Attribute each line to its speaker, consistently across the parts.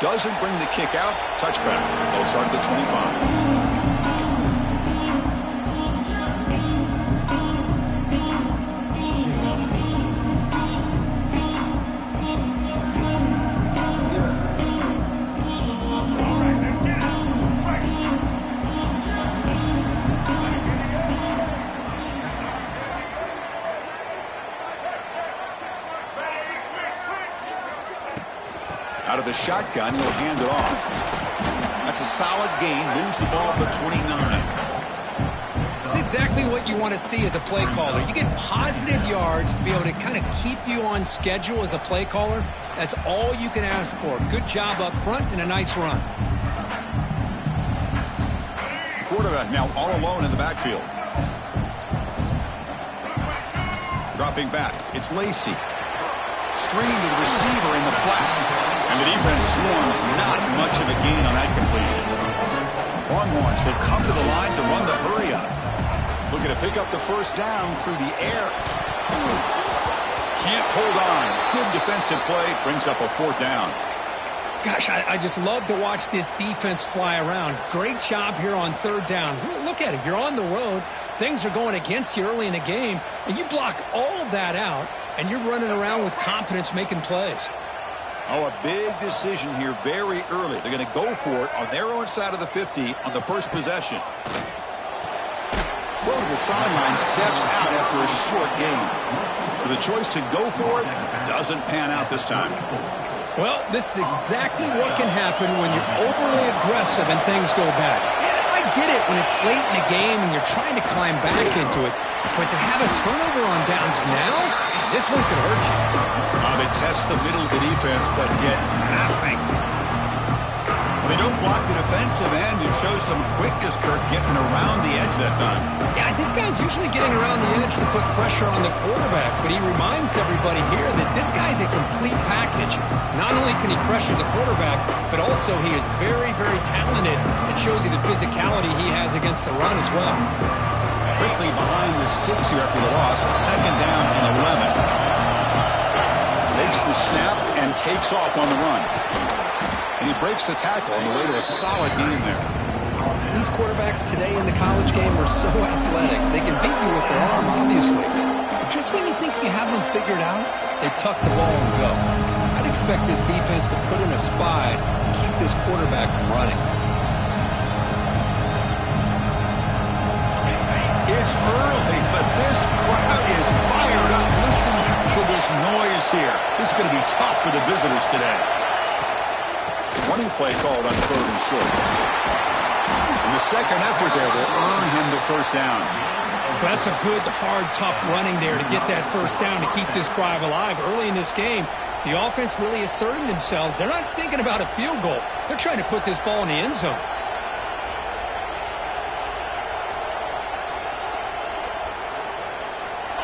Speaker 1: doesn't bring the kick out. Touchback. They'll start at the 25. Out of the shotgun, he'll hand it off. That's a solid gain. Moves the ball to the 29.
Speaker 2: That's exactly what you want to see as a play caller. You get positive yards to be able to kind of keep you on schedule as a play caller. That's all you can ask for. Good job up front and a nice run.
Speaker 1: The quarterback now all alone in the backfield. Dropping back. It's Lacy. Screen to the receiver in the flat. And the defense swarms, not much of a gain on that completion. Longhorns will come to the line to run the hurry up. Looking to pick up the first down through the air. Can't hold on. Good defensive play. Brings up a fourth down.
Speaker 2: Gosh, I just love to watch this defense fly around. Great job here on third down. Look at it. You're on the road. Things are going against you early in the game. And you block all of that out, and you're running around with confidence making plays.
Speaker 1: Oh, a big decision here very early. They're going to go for it on their own side of the 50 on the first possession. Throw to the sideline, steps out after a short gain. So the choice to go for it doesn't pan out this time.
Speaker 2: Well, this is exactly what can happen when you're overly aggressive and things go bad. Yeah, I get it when it's late in the game and you're trying to climb back into it. But to have a turnover on downs now, man, this one could hurt you.
Speaker 1: They test the middle of the defense, but get nothing. Well, they don't block the defensive end. It shows some quickness, Kirk, getting around the edge that time.
Speaker 2: Yeah, this guy's usually getting around the edge to put pressure on the quarterback, but he reminds everybody here that this guy's a complete package. Not only can he pressure the quarterback, but also he is very, very talented. It shows you the physicality he has against the run as well.
Speaker 1: Quickly behind the sticks here after the loss. Second down and 11. Takes the snap and takes off on the run. And he breaks the tackle on the way to a solid gain there.
Speaker 2: These quarterbacks today in the college game are so athletic. They can beat you with their arm, obviously. But just when you think you have them figured out, they tuck the ball and go. I'd expect this defense to put in a spy and keep this quarterback from running.
Speaker 1: It's early, but this crowd is fired up. Listen to this noise here. This is going to be tough for the visitors today. Running play called on third and short. And the second effort there will earn him the first down.
Speaker 2: That's a good, hard, tough running there to get that first down to keep this drive alive. Early in this game, the offense really asserted themselves. They're not thinking about a field goal. They're trying to put this ball in the end zone.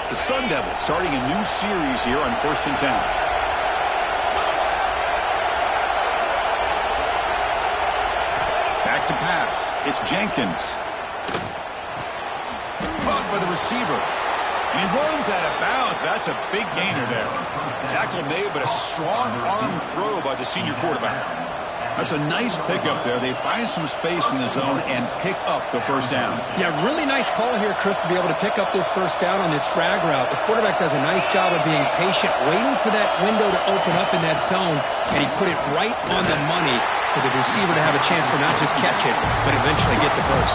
Speaker 1: The Sun Devils starting a new series here on 1st and 10. Back to pass. It's Jenkins. Caught by the receiver. And he runs out of bounds. That's a big gainer there. Tackle made, but a strong arm throw by the senior quarterback. That's a nice pickup there. They find some space in the zone and pick up the first down.
Speaker 2: Yeah, really nice call here, Chris, to be able to pick up this first down on this drag route. The quarterback does a nice job of being patient, waiting for that window to open up in that zone, and he put it right on the money for the receiver to have a chance to not just catch it, but eventually get the first.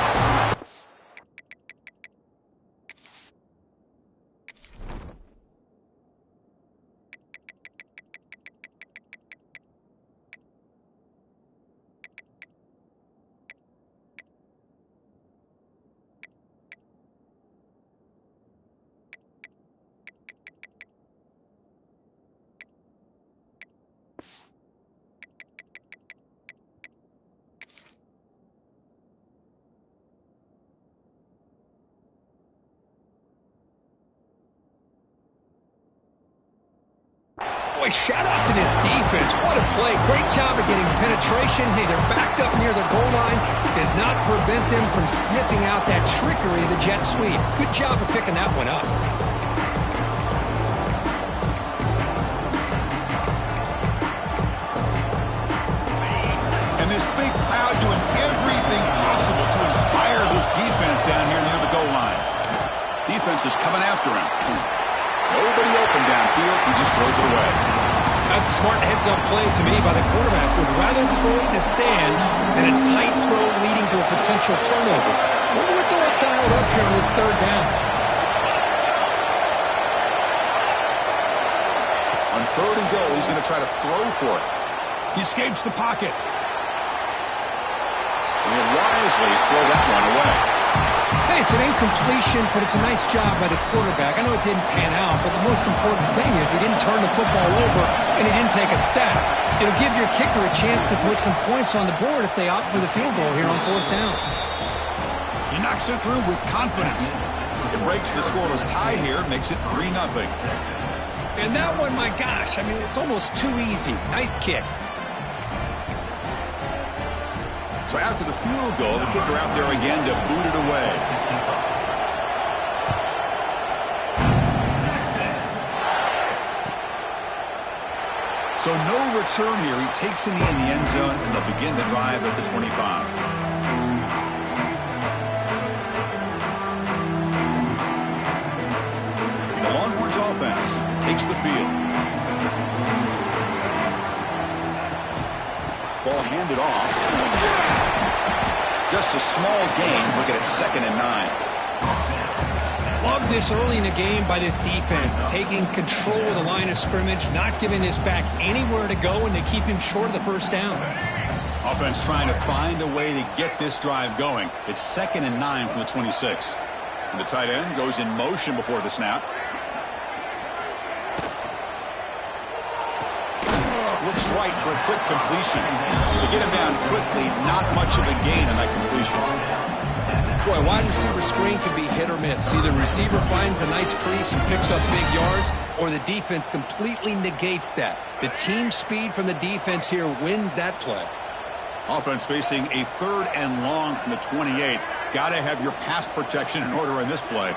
Speaker 2: Boy, shout out to this defense. What a play. Great job of getting penetration. Hey, they're backed up near their goal line. Does not prevent them from sniffing out that trickery of the jet sweep. Good job of picking that one up.
Speaker 1: coming after him. Nobody open downfield. He just throws it away.
Speaker 2: That's a smart heads-up play to me by the quarterback. Would rather throw it in the stands than a tight throw leading to a potential turnover. Wonder what they'll have dialed up here on this third down.
Speaker 1: On third and goal, he's going to try to throw for it. He escapes the pocket. And he'll wisely throw that one away.
Speaker 2: Hey, it's an incompletion, but it's a nice job by the quarterback. I know it didn't pan out, but the most important thing is he didn't turn the football over and he didn't take a sack. It'll give your kicker a chance to put some points on the board if they opt for the field goal here on fourth down.
Speaker 1: He knocks it through with confidence. It breaks the scoreless tie here, makes it 3-0.
Speaker 2: And that one, my gosh, I mean, it's almost too easy. Nice kick.
Speaker 1: So after the field goal, the kicker out there again to boot it away. So no return here. He takes it in the end zone, and they'll begin the drive at the 25. The Longhorns offense takes the field. Ball handed off. Just a small gain. Looking at 2nd and 9.
Speaker 2: Love this early in the game by this defense, taking control of the line of scrimmage, not giving this back anywhere to go, and they keep him short of the first down.
Speaker 1: Offense trying to find a way to get this drive going. It's 2nd and 9 from the 26. And the tight end goes in motion before the snap. Looks right for a quick completion. To get him down quickly, not much of a gain on that completion.
Speaker 2: Boy, wide receiver screen can be hit or miss. Either receiver finds a nice crease and picks up big yards, or the defense completely negates that. The team speed from the defense here wins that play.
Speaker 1: Offense facing a 3rd and long from the 28. Got to have your pass protection in order in this play.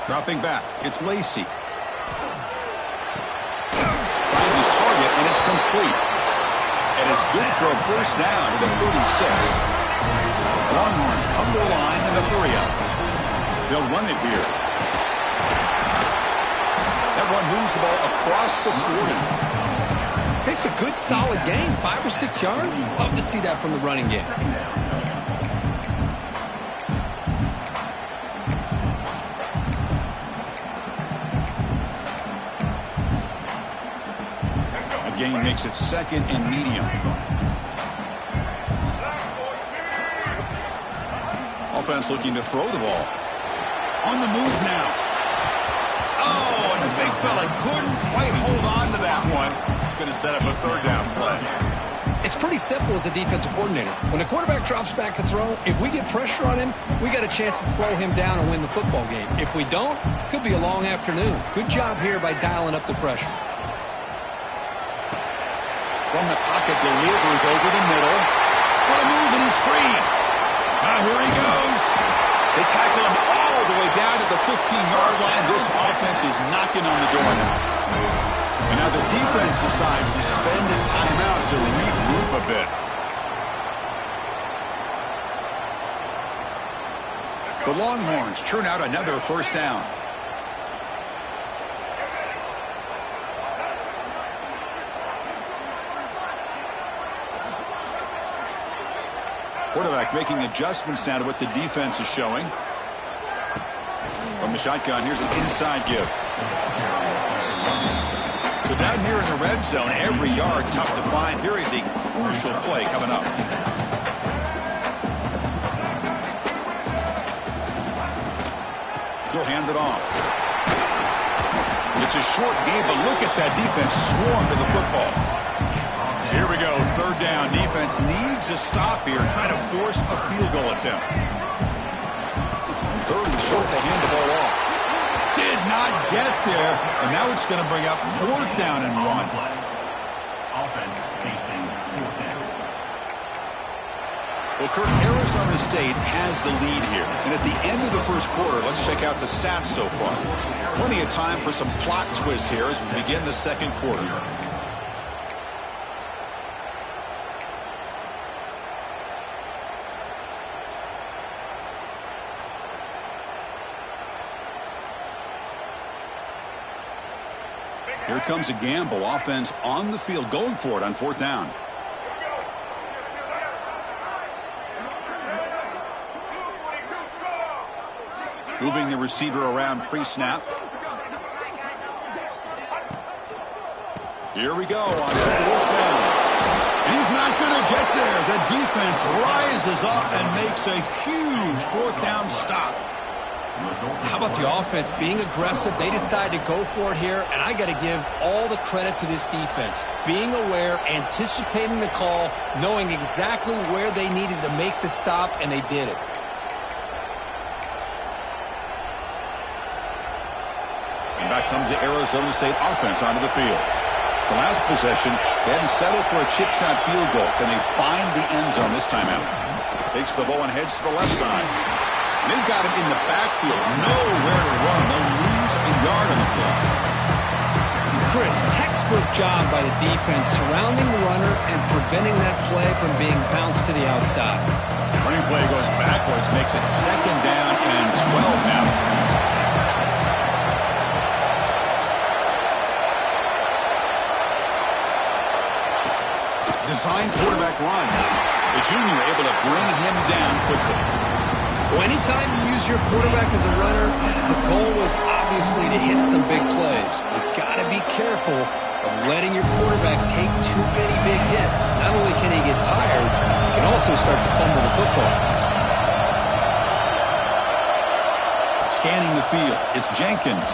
Speaker 1: Dropping back, it's Lacy. Finds his target, and it's complete. And it's good for a first down to the 36. Longhorns come to the line in the 3-up. They'll run it here. That one moves the ball across the 40.
Speaker 2: It's a good, solid game. 5 or 6 yards. Love to see that from the running game.
Speaker 1: A gain makes it 2nd and medium. Offense looking to throw the ball. On the move now. Oh, and the big fella couldn't quite hold on to that one. Going to set up a 3rd down play.
Speaker 2: It's pretty simple as a defensive coordinator. When the quarterback drops back to throw, if we get pressure on him, we got a chance to slow him down and win the football game. If we don't, could be a long afternoon. Good job here by dialing up the pressure.
Speaker 1: From the pocket, delivers over the middle. What a move, and he's free. Now here he goes. They tackle him all the way down to the 15-yard line. This offense is knocking on the door now. And now the defense decides to spend a timeout to regroup a bit. The Longhorns churn out another first down. Quarterback making adjustments now to what the defense is showing. From the shotgun, here's an inside give. So down here in the red zone, every yard tough to find. Here is a crucial play coming up. He'll hand it off. It's a short game, but look at that defense swarm to the football. So here we go, 3rd down. Defense needs a stop here, trying to force a field goal attempt. 3rd and short to hand the ball off. Did not get there, and now it's going to bring up 4th down and 1. Well, Kirk, Arizona State has the lead here. And at the end of the first quarter, let's check out the stats so far. Plenty of time for some plot twists here as we begin the second quarter. Here comes a gamble. Offense on the field, going for it on 4th down. Moving the receiver around pre-snap. Here we go on 4th down. And he's not going to get there. The defense rises up and makes a huge 4th down stop.
Speaker 2: How about the offense being aggressive? They decide to go for it here, and I got to give all the credit to this defense. Being aware, anticipating the call, knowing exactly where they needed to make the stop, and they did it.
Speaker 1: And back comes the Arizona State offense onto the field. The last possession, they hadn't settled for a chip shot field goal. Can they find the end zone this time out? Takes the ball and heads to the left side. And they've got him in the backfield. Nowhere to run. They'll lose a yard on the play.
Speaker 2: Chris, textbook job by the defense surrounding the runner and preventing that play from being bounced to the outside.
Speaker 1: Running play goes backwards, makes it 2nd down and 12 now. Design quarterback run. The junior able to bring him down quickly.
Speaker 2: Well, anytime you use your quarterback as a runner, the goal was obviously to hit some big plays. You've got to be careful of letting your quarterback take too many big hits. Not only can he get tired, he can also start to fumble the football.
Speaker 1: Scanning the field, it's Jenkins.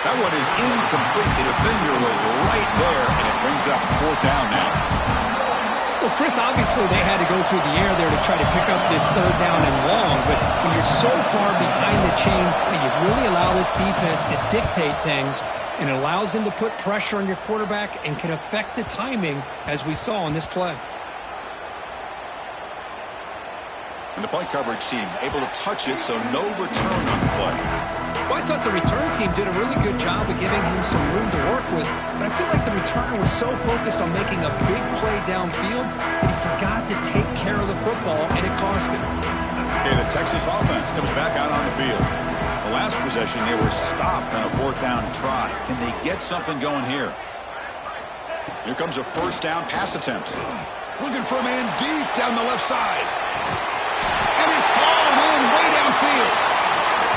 Speaker 1: That one is incomplete. The defender was right there, and it brings up 4th down now.
Speaker 2: Well, Chris, obviously they had to go through the air there to try to pick up this 3rd down and long, but when you're so far behind the chains, you really allow this defense to dictate things, and it allows them to put pressure on your quarterback and can affect the timing, as we saw in this play.
Speaker 1: And the point coverage team able to touch it, so no return on the play.
Speaker 2: Well, I thought the return team did a really good job of giving him some room to work with, but I feel like the returner was so focused on making a big play downfield that he forgot to take care of the football, and it cost him.
Speaker 1: Okay, the Texas offense comes back out on the field. The last possession, they were stopped on a 4th down try. Can they get something going here? Here comes a 1st down pass attempt. Looking for a man deep down the left side. And it's hauled in way downfield.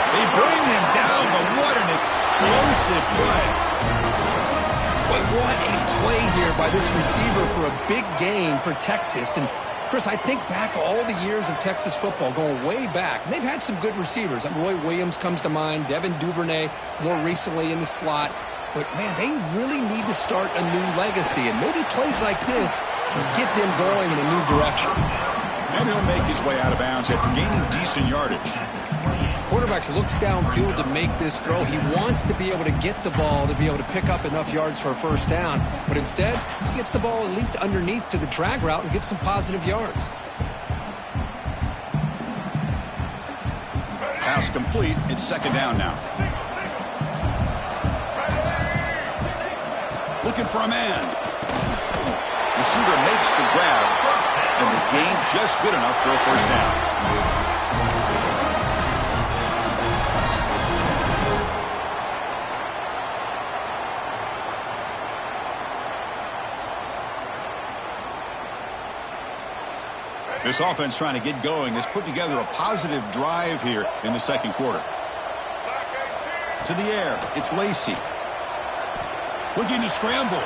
Speaker 1: They bring him down, but what an explosive play.
Speaker 2: Boy, what a play here by this receiver for a big gain for Texas. And, Chris, I think back all the years of Texas football, going way back, and they've had some good receivers. Roy Williams comes to mind, Devin Duvernay more recently in the slot. But, man, they really need to start a new legacy, and maybe plays like this can get them going in a new direction.
Speaker 1: And he'll make his way out of bounds after gaining decent yardage.
Speaker 2: Quarterback looks downfield to make this throw. He wants to be able to get the ball to be able to pick up enough yards for a 1st down. But instead, he gets the ball at least underneath to the drag route and gets some positive yards.
Speaker 1: Pass complete. It's 2nd down now. Looking for a man. Receiver makes the grab, and the gain just good enough for a 1st down. This offense trying to get going has put together a positive drive here in the 2nd quarter. To the air, it's Lacy. Looking to scramble.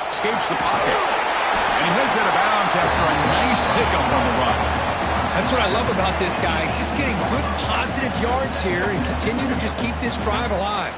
Speaker 1: Escapes the pocket. And he heads out of bounds after a nice pickup on the run.
Speaker 2: That's what I love about this guy. Just getting good positive yards here and continue to just keep this drive alive.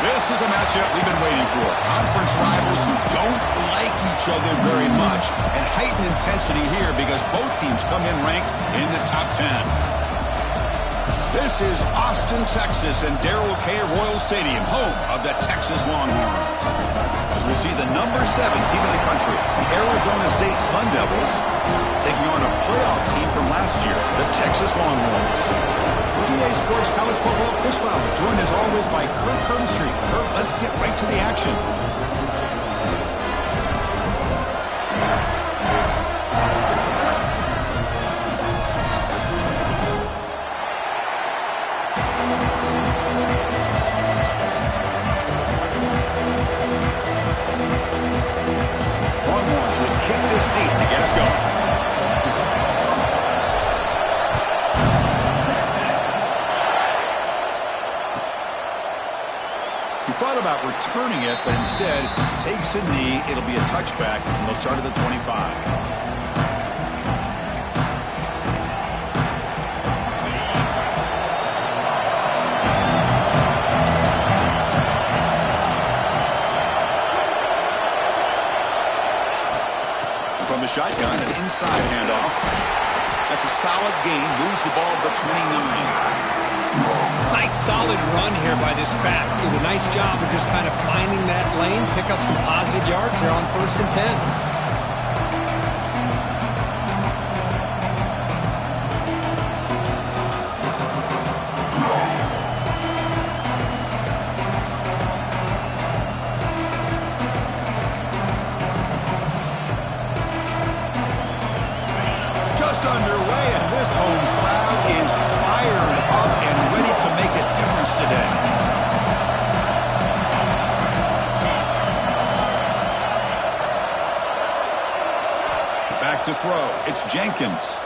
Speaker 1: This is a matchup we've been waiting for. Conference rivals who don't like each other very much, and heightened intensity here because both teams come in ranked in the top 10. This is Austin, Texas, and Darrell K. Royal Stadium, home of the Texas Longhorns. As we see the number 7 team in the country, the Arizona State Sun Devils, taking on a playoff team from last year, the Texas Longhorns. EA Sports College Football, Chris Fowler, joined as always by Kurt Herbstreit. Kurt, let's get right to the action. Longhorns will kick this deep to get us going. Thought about returning it, but instead takes a knee. It'll be a touchback, and they'll start at the 25. From the shotgun, an inside handoff. That's a solid gain. Moves the ball to the 29.
Speaker 2: Nice solid run here by this back. Did a nice job of just kind of finding that lane, pick up some positive yards there on 1st and 10.
Speaker 1: Just underway, and this home crowd is fired up and ready to make a difference today. Back to throw. It's Jenkins.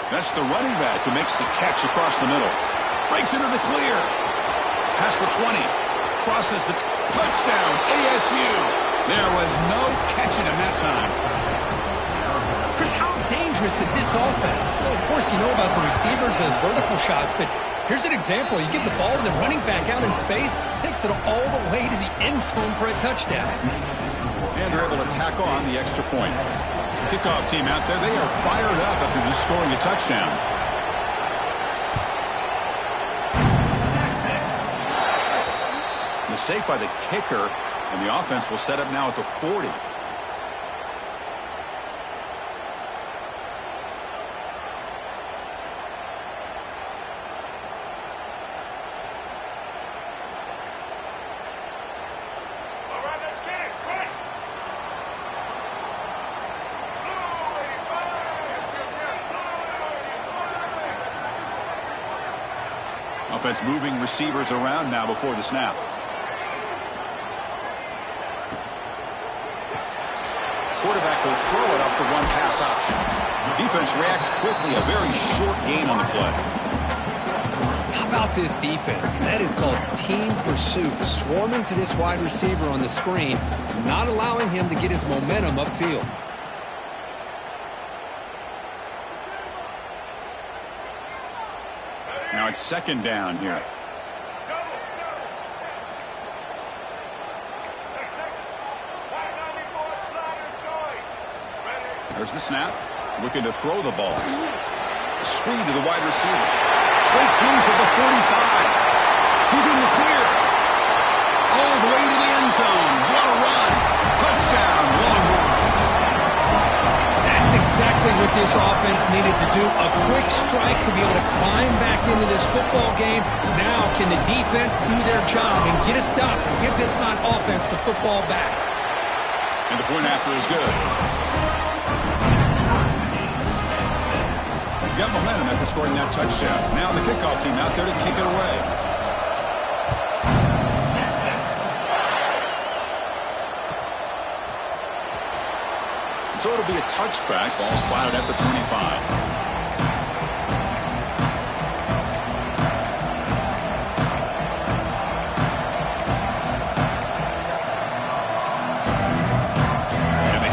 Speaker 1: That's the running back who makes the catch across the middle. Breaks into the clear. Past the 20. Crosses the touchdown. ASU. There was no catching him that time.
Speaker 2: Chris, how dangerous is this offense? Well, of course, you know about the receivers, those vertical shots, but here's an example. You give the ball to the running back out in space, takes it all the way to the end zone for a touchdown.
Speaker 1: And they're able to tack on the extra point. Kickoff team out there, they are fired up after just scoring a touchdown. Mistake by the kicker, and the offense will set up now at the 40. Offense moving receivers around now before the snap. Quarterback will throw it off the one pass option. Defense reacts quickly. A very short gain on the play.
Speaker 2: How about this defense? That is called team pursuit. Swarming to this wide receiver on the screen, not allowing him to get his momentum upfield.
Speaker 1: Now it's 2nd down here. There's the snap. Looking to throw the ball. Screen to the wide receiver. Breaks loose at the 45. Who's in the clear? All the way to the end zone. What a run. Touchdown, Longhorns.
Speaker 2: That's exactly what this offense needed to do. A quick strike to be able to climb back into this football game. Now can the defense do their job and get a stop and give this hot offense the football back?
Speaker 1: And the point after is good. Got momentum after scoring that touchdown. Now the kickoff team out there to kick it away. So it'll be a touchback. Ball spotted at the 25.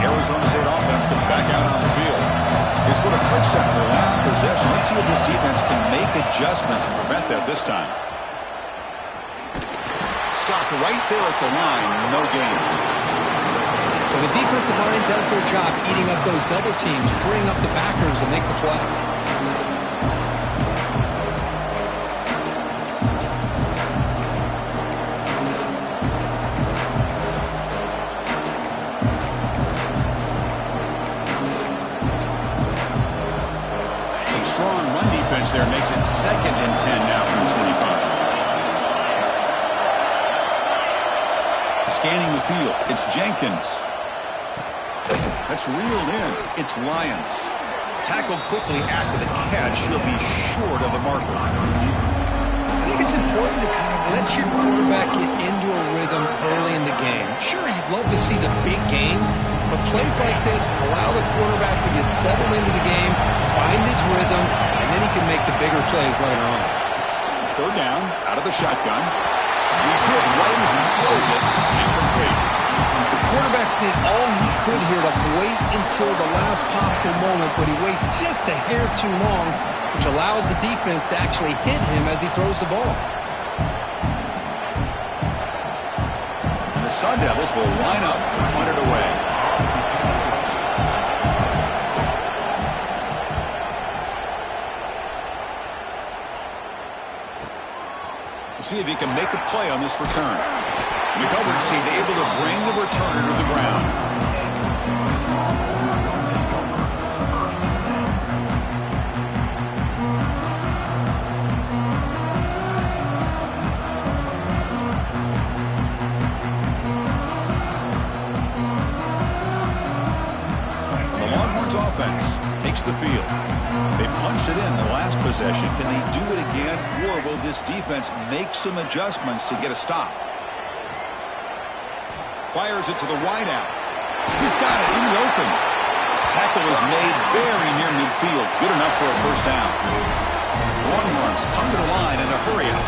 Speaker 1: Arizona State offense comes back out on the field. They scored a touchdown in their last possession. Let's see if this defense can make adjustments and prevent that this time. stopped right there at the line. No gain.
Speaker 2: Well, the defensive line does their job eating up those double teams, freeing up the backers to make the play.
Speaker 1: Some strong run defense there makes it 2nd and 10 now from the 25. Scanning the field, it's Jenkins. That's reeled in. It's Lyons. Tackled quickly after the catch. He'll be short of the marker.
Speaker 2: I think it's important to kind of let your quarterback get into a rhythm early in the game. Sure, you'd love to see the big gains, but plays like this allow the quarterback to get settled into the game, find his rhythm, and then he can make the bigger plays later on.
Speaker 1: 3rd down, out of the shotgun. He's hit right as he throws it. Incomplete.
Speaker 2: The quarterback did all he could here to wait until the last possible moment, but he waits just a hair too long, which allows the defense to actually hit him as he throws the ball.
Speaker 1: And the Sun Devils will line up to punt it away. We'll see if he can make a play on this return. McGovern seemed able to bring the returner to the ground. The Longhorns offense takes the field. They punched it in the last possession. Can they do it again, or will this defense make some adjustments to get a stop? Fires it to the wideout. He's got it in the open. Tackle is made very near midfield. Good enough for a 1st down. Longhorns come to the line in a hurry-up.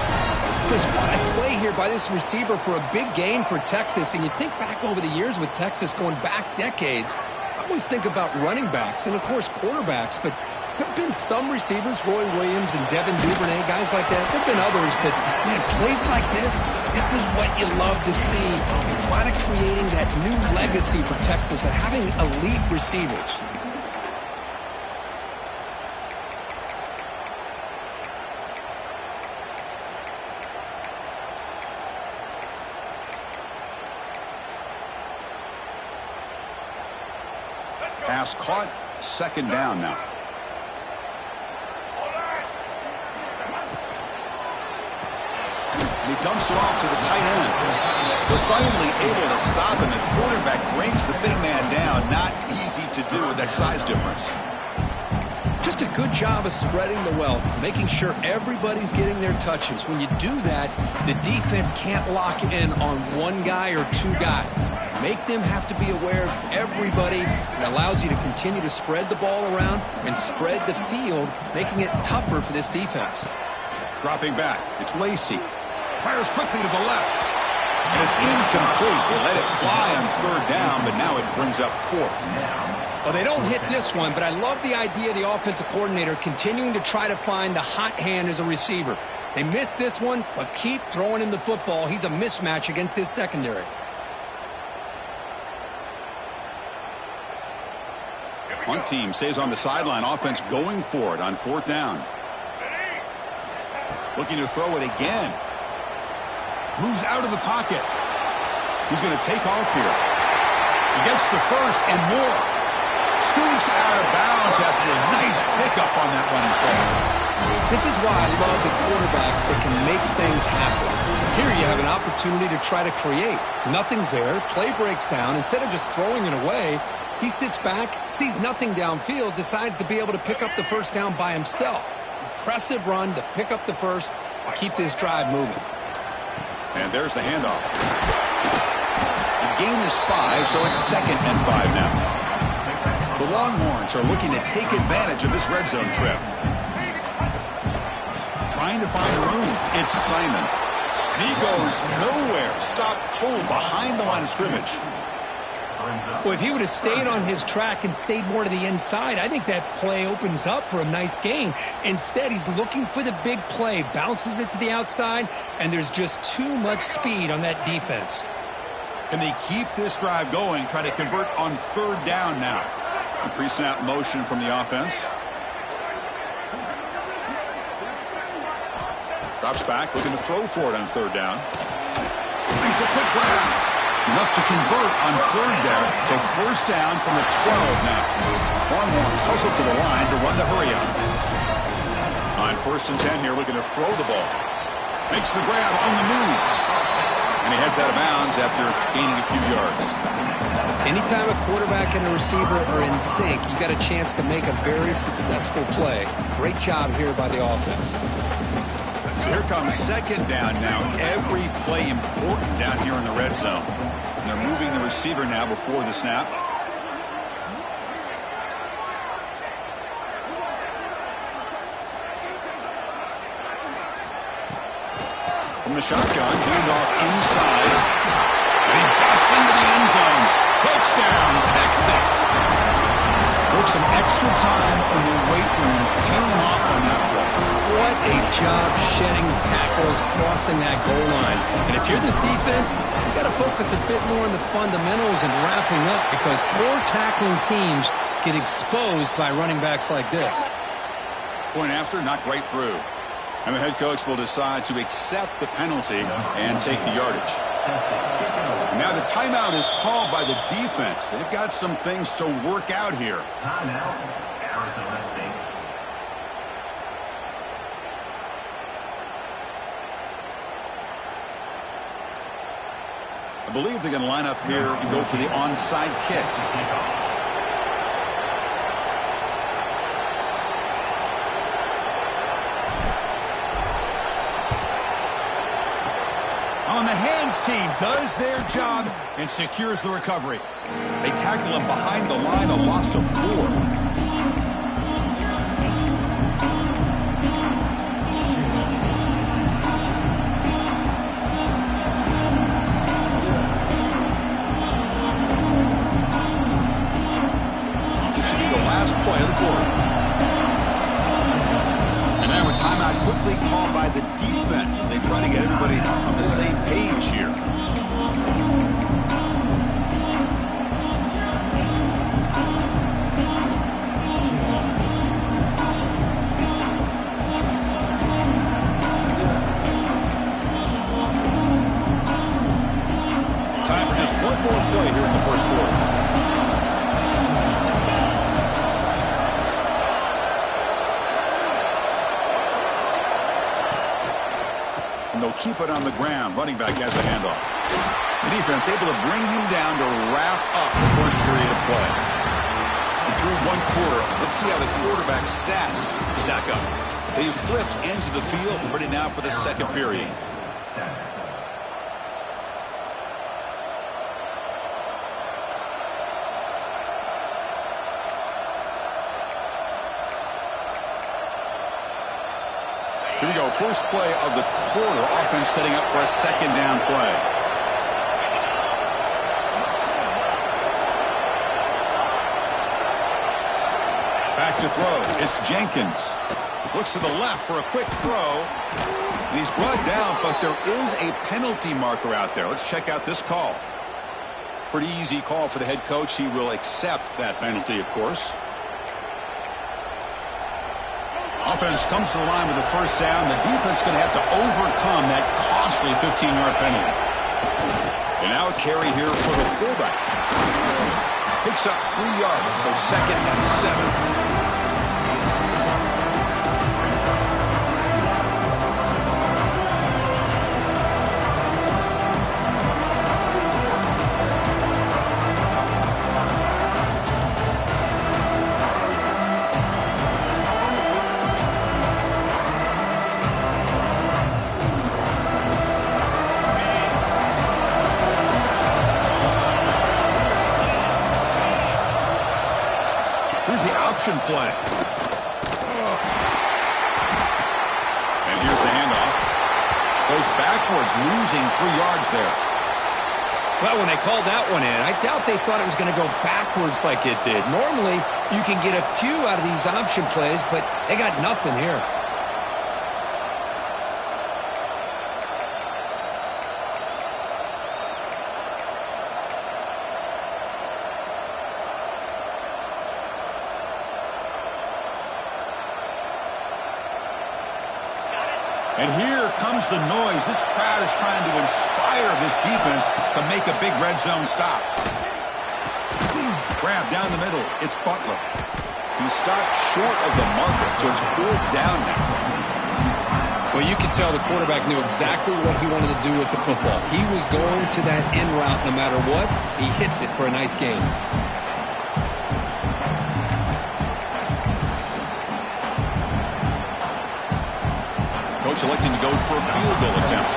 Speaker 2: Because what a play here by this receiver for a big gain for Texas. And you think back over the years with Texas going back decades, I always think about running backs and, of course, quarterbacks. But there have been some receivers, Roy Williams and Devin Duvernay, guys like that. There have been others, but, man, plays like this is what you love to see. And kind of creating that new legacy for Texas of having elite receivers.
Speaker 1: Pass caught, 2nd down now. And he dumps it off to the tight end. They're finally able to stop him. The quarterback brings the big man down. Not easy to do with that size difference.
Speaker 2: Just a good job of spreading the wealth, making sure everybody's getting their touches. When you do that, the defense can't lock in on one guy or 2 guys. Make them have to be aware of everybody. It allows you to continue to spread the ball around and spread the field, making it tougher for this defense.
Speaker 1: Dropping back, it's Lacey. Fires quickly to the left. And it's incomplete. They let it fly on 3rd down, but now it brings up 4th.
Speaker 2: Well, they don't hit this one, but I love the idea of the offensive coordinator continuing to try to find the hot hand as a receiver. They missed this one, but keep throwing him the football. He's a mismatch against his secondary.
Speaker 1: Punt team stays on the sideline. Offense going for it on 4th down. Looking to throw it again. Moves out of the pocket. He's going to take off here. He gets the 1st and more. Scoots out of bounds after a nice pickup on that running play.
Speaker 2: This is why I love the quarterbacks that can make things happen. Here you have an opportunity to try to create. Nothing's there. Play breaks down. Instead of just throwing it away, he sits back, sees nothing downfield, decides to be able to pick up the 1st down by himself. Impressive run to pick up the 1st and keep this drive moving.
Speaker 1: And there's the handoff. The gain is 5, so it's 2nd and 5 now. The Longhorns are looking to take advantage of this red zone trip. Trying to find room. It's Simon. And he goes nowhere. Stopped cold behind the line of scrimmage.
Speaker 2: Well, if he would have stayed on his track and stayed more to the inside, I think that play opens up for a nice gain. Instead, he's looking for the big play, bounces it to the outside, and there's just too much speed on that defense.
Speaker 1: Can they keep this drive going, try to convert on third down now? Pre-snap motion from the offense. Drops back, looking to throw for it on third down. Makes a quick grab. Enough to convert on third down. So first down from the 12 now. Longhorns hustle to the line to run the hurry up. On 1st and 10 here, looking to throw the ball. Makes the grab on the move. And he heads out of bounds after gaining a few yards.
Speaker 2: Anytime a quarterback and a receiver are in sync, you got a chance to make a very successful play. Great job here by the offense.
Speaker 1: So here comes second down now. Every play important down here in the red zone. And they're moving the receiver now before the snap. From the shotgun, handoff inside. And he busts into the end zone. Touchdown, Texas. Took some extra time in the weight room, paying off on that play.
Speaker 2: What a job shedding tackles, crossing that goal line. And if you're this defense, you got to focus a bit more on the fundamentals and wrapping up, because poor tackling teams get exposed by running backs like this.
Speaker 1: Point after, knocked right through. And the head coach will decide to accept the penalty and take the yardage. And now the timeout is called by the defense. They've got some things to work out here.
Speaker 3: Timeout, Arizona State.
Speaker 1: I believe they're going to line up here and go for the onside kick. On the hands team does their job and secures the recovery. They tackle him behind the line, a loss of 4. Play of the quarter. And now a timeout quickly called by the defense as they try to get everybody on the same page here. Time for just one more play here in the first quarter. They'll keep it on the ground. Running back has a handoff. The defense able to bring him down to wrap up the first period of play. And through one quarter, let's see how the quarterback stats stack up. They've flipped ends of the field, ready now for the second period. Here we go, first play of the quarter. Offense setting up for a second down play. Back to throw. It's Jenkins. Looks to the left for a quick throw. And he's brought down, but there is a penalty marker out there. Let's check out this call. Pretty easy call for the head coach. He will accept that penalty, of course. Offense comes to the line with the first down. The defense going to have to overcome that costly 15-yard penalty. And now a carry here for the fullback. Picks up 3 yards, so 2nd and 7. Play. And here's the handoff. Goes backwards, losing 3 yards there.
Speaker 2: Well, when they called that one in, I doubt they thought it was going to go backwards like it did. Normally, you can get a few out of these option plays, but they got nothing here.
Speaker 1: And here comes the noise. This crowd is trying to inspire this defense to make a big red zone stop. Grab down the middle. It's Butler. He stopped short of the marker, so it's 4th down now.
Speaker 2: Well, you could tell the quarterback knew exactly what he wanted to do with the football. He was going to that in route no matter what. He hits it for a nice gain.
Speaker 1: Coach electing to go for a field goal attempt.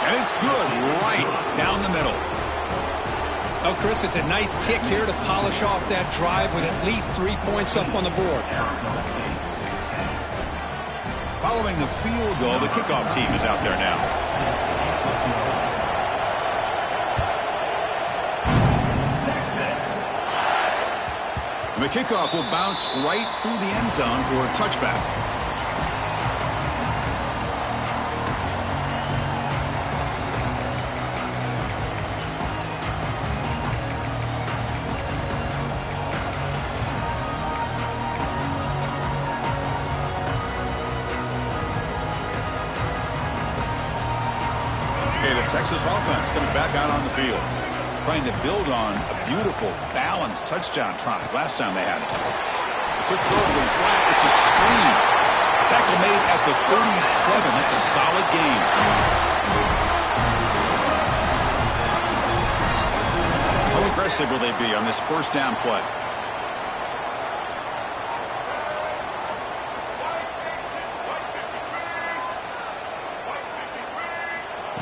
Speaker 1: And it's good right down the middle.
Speaker 2: Oh, Chris, it's a nice kick here to polish off that drive with at least 3 points up on the board.
Speaker 1: Following the field goal, the kickoff team is out there now. The kickoff will bounce right through the end zone for a touchback. Okay, the Texas offense comes back out on the field, trying to build on a beautiful, balanced touchdown drive last time they had it. Quick throw to the flat. It's a screen. Tackle made at the 37. That's a solid gain. How aggressive will they be on this first down play?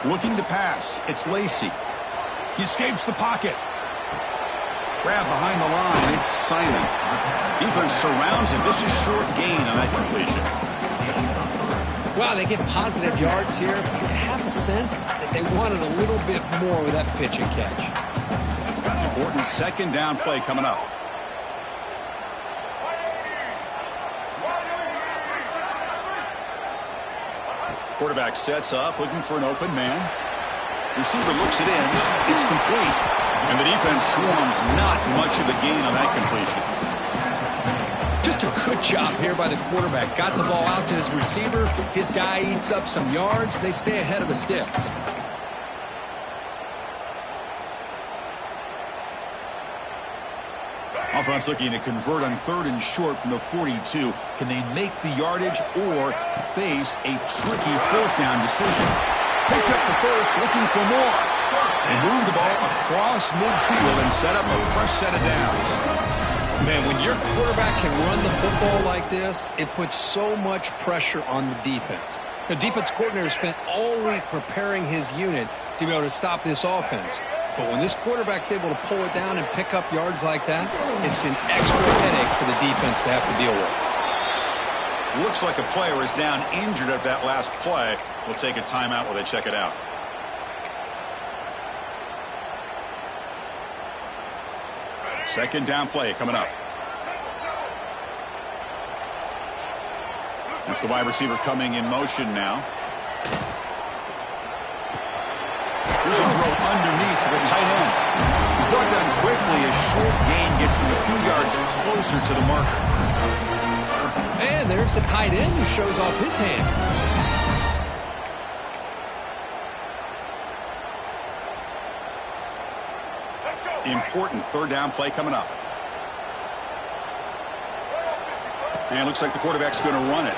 Speaker 1: Looking to pass. It's Lacy. He escapes the pocket. Grab behind the line. It's Simon. Defense surrounds him. Just a short gain on that completion.
Speaker 2: Wow, they get positive yards here. You have a sense that they wanted a little bit more with that pitch and catch.
Speaker 1: Important second down play coming up. Quarterback sets up, looking for an open man. Receiver looks it in. It's complete. And the defense swarms. Not much of a gain on that completion.
Speaker 2: Just a good job here by the quarterback. Got the ball out to his receiver. His guy eats up some yards. They stay ahead of the sticks.
Speaker 1: Offense looking to convert on 3rd and short from the 42. Can they make the yardage or face a tricky 4th down decision? Picks up the first, looking for more. And move the ball across midfield and set up a fresh set of downs.
Speaker 2: Man, when your quarterback can run the football like this, it puts so much pressure on the defense. The defense coordinator spent all week preparing his unit to be able to stop this offense. But when this quarterback's able to pull it down and pick up yards like that, it's an extra headache for the defense to have to deal with.
Speaker 1: Looks like a player is down injured at that last play. We'll take a timeout while they check it out. Second down play coming up. It's the wide receiver coming in motion now. Here's a throw underneath to the tight end. He's brought down quickly. A short gain gets them a few yards closer to the marker.
Speaker 2: And there's the tight end who shows off his hands.
Speaker 1: Important 3rd down play coming up. And it looks like the quarterback's going to run it.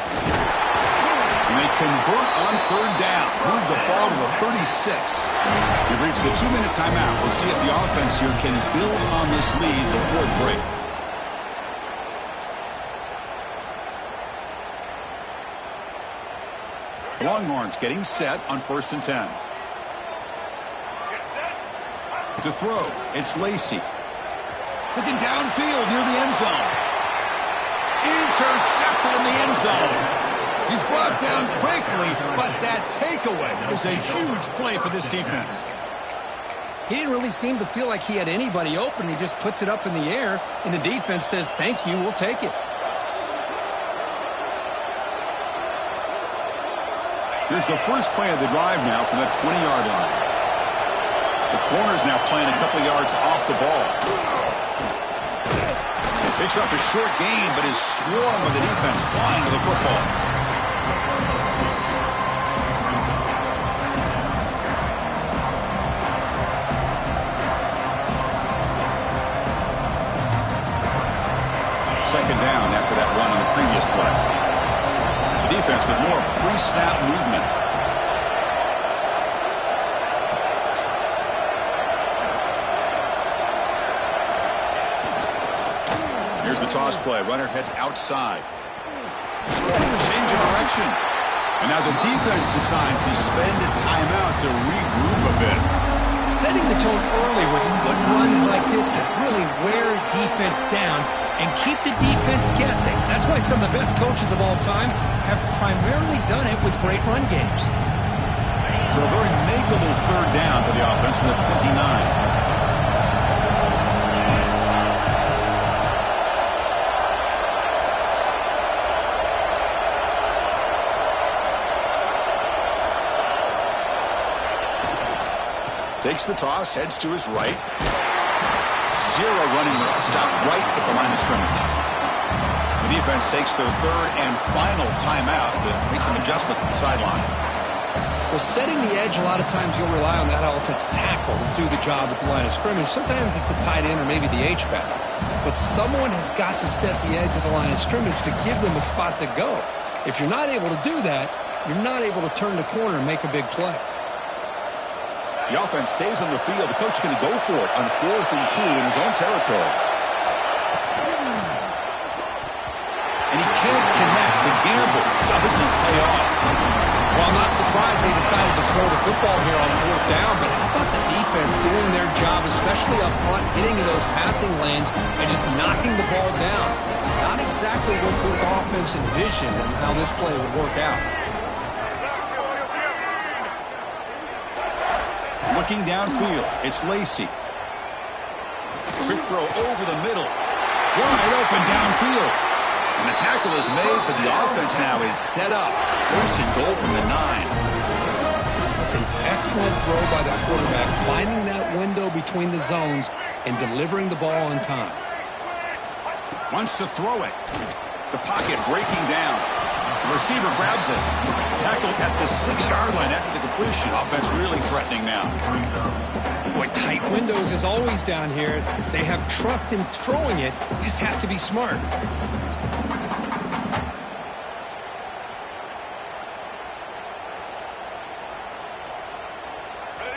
Speaker 1: And they convert on 3rd down. Move the ball to the 36. We've reached the 2-minute timeout. We'll see if the offense here can build on this lead before the break. Longhorns getting set on 1st and 10. To throw, it's Lacy. Looking downfield near the end zone. Intercepted in the end zone. He's brought down quickly, but that takeaway is a huge play for this defense.
Speaker 2: He didn't really seem to feel like he had anybody open. He just puts it up in the air, and the defense says, thank you, we'll take it.
Speaker 1: Here's the first play of the drive now from the 20-yard line. The corner's now playing a couple yards off the ball. Picks up a short gain, but is swarmed with the defense flying to the football. Second down after that run on the previous play. The defense with more pre-snap movement. Here's the toss play. Runner heads outside. Change of direction. And now the defense decides to spend a timeout to regroup a bit.
Speaker 2: Setting the tone early with good runs like this can really wear defense down and keep the defense guessing. That's why some of the best coaches of all time have primarily done it with great run games.
Speaker 1: So a very makeable third down for the offense from the 29. Takes the toss, heads to his right. Zero running room. Stop right at the line of scrimmage. The defense takes their third and final timeout to make some adjustments at the sideline.
Speaker 2: Well, setting the edge, a lot of times you'll rely on that offensive tackle to do the job at the line of scrimmage. Sometimes it's a tight end or maybe the H-back. But someone has got to set the edge of the line of scrimmage to give them a spot to go. If you're not able to do that, you're not able to turn the corner and make a big play.
Speaker 1: The offense stays on the field. The coach is going to go for it on 4th and 2 in his own territory. And he can't connect. The gamble doesn't pay off.
Speaker 2: Well, I'm not surprised they decided to throw the football here on 4th down, but how about the defense doing their job, especially up front, hitting in those passing lanes and just knocking the ball down? Not exactly what this offense envisioned and how this play would work out.
Speaker 1: Looking downfield, it's Lacy. Quick throw over the middle. Wide open downfield. And the tackle is made, but the offense now is set up. First and goal from the 9.
Speaker 2: That's an excellent throw by the quarterback, finding that window between the zones and delivering the ball on time.
Speaker 1: Wants to throw it. The pocket breaking down. The receiver grabs it. Tackled at the 6-yard line after the completion. Offense really threatening now.
Speaker 2: Boy, tight windows is always down here. They have trust in throwing it. You just have to be smart.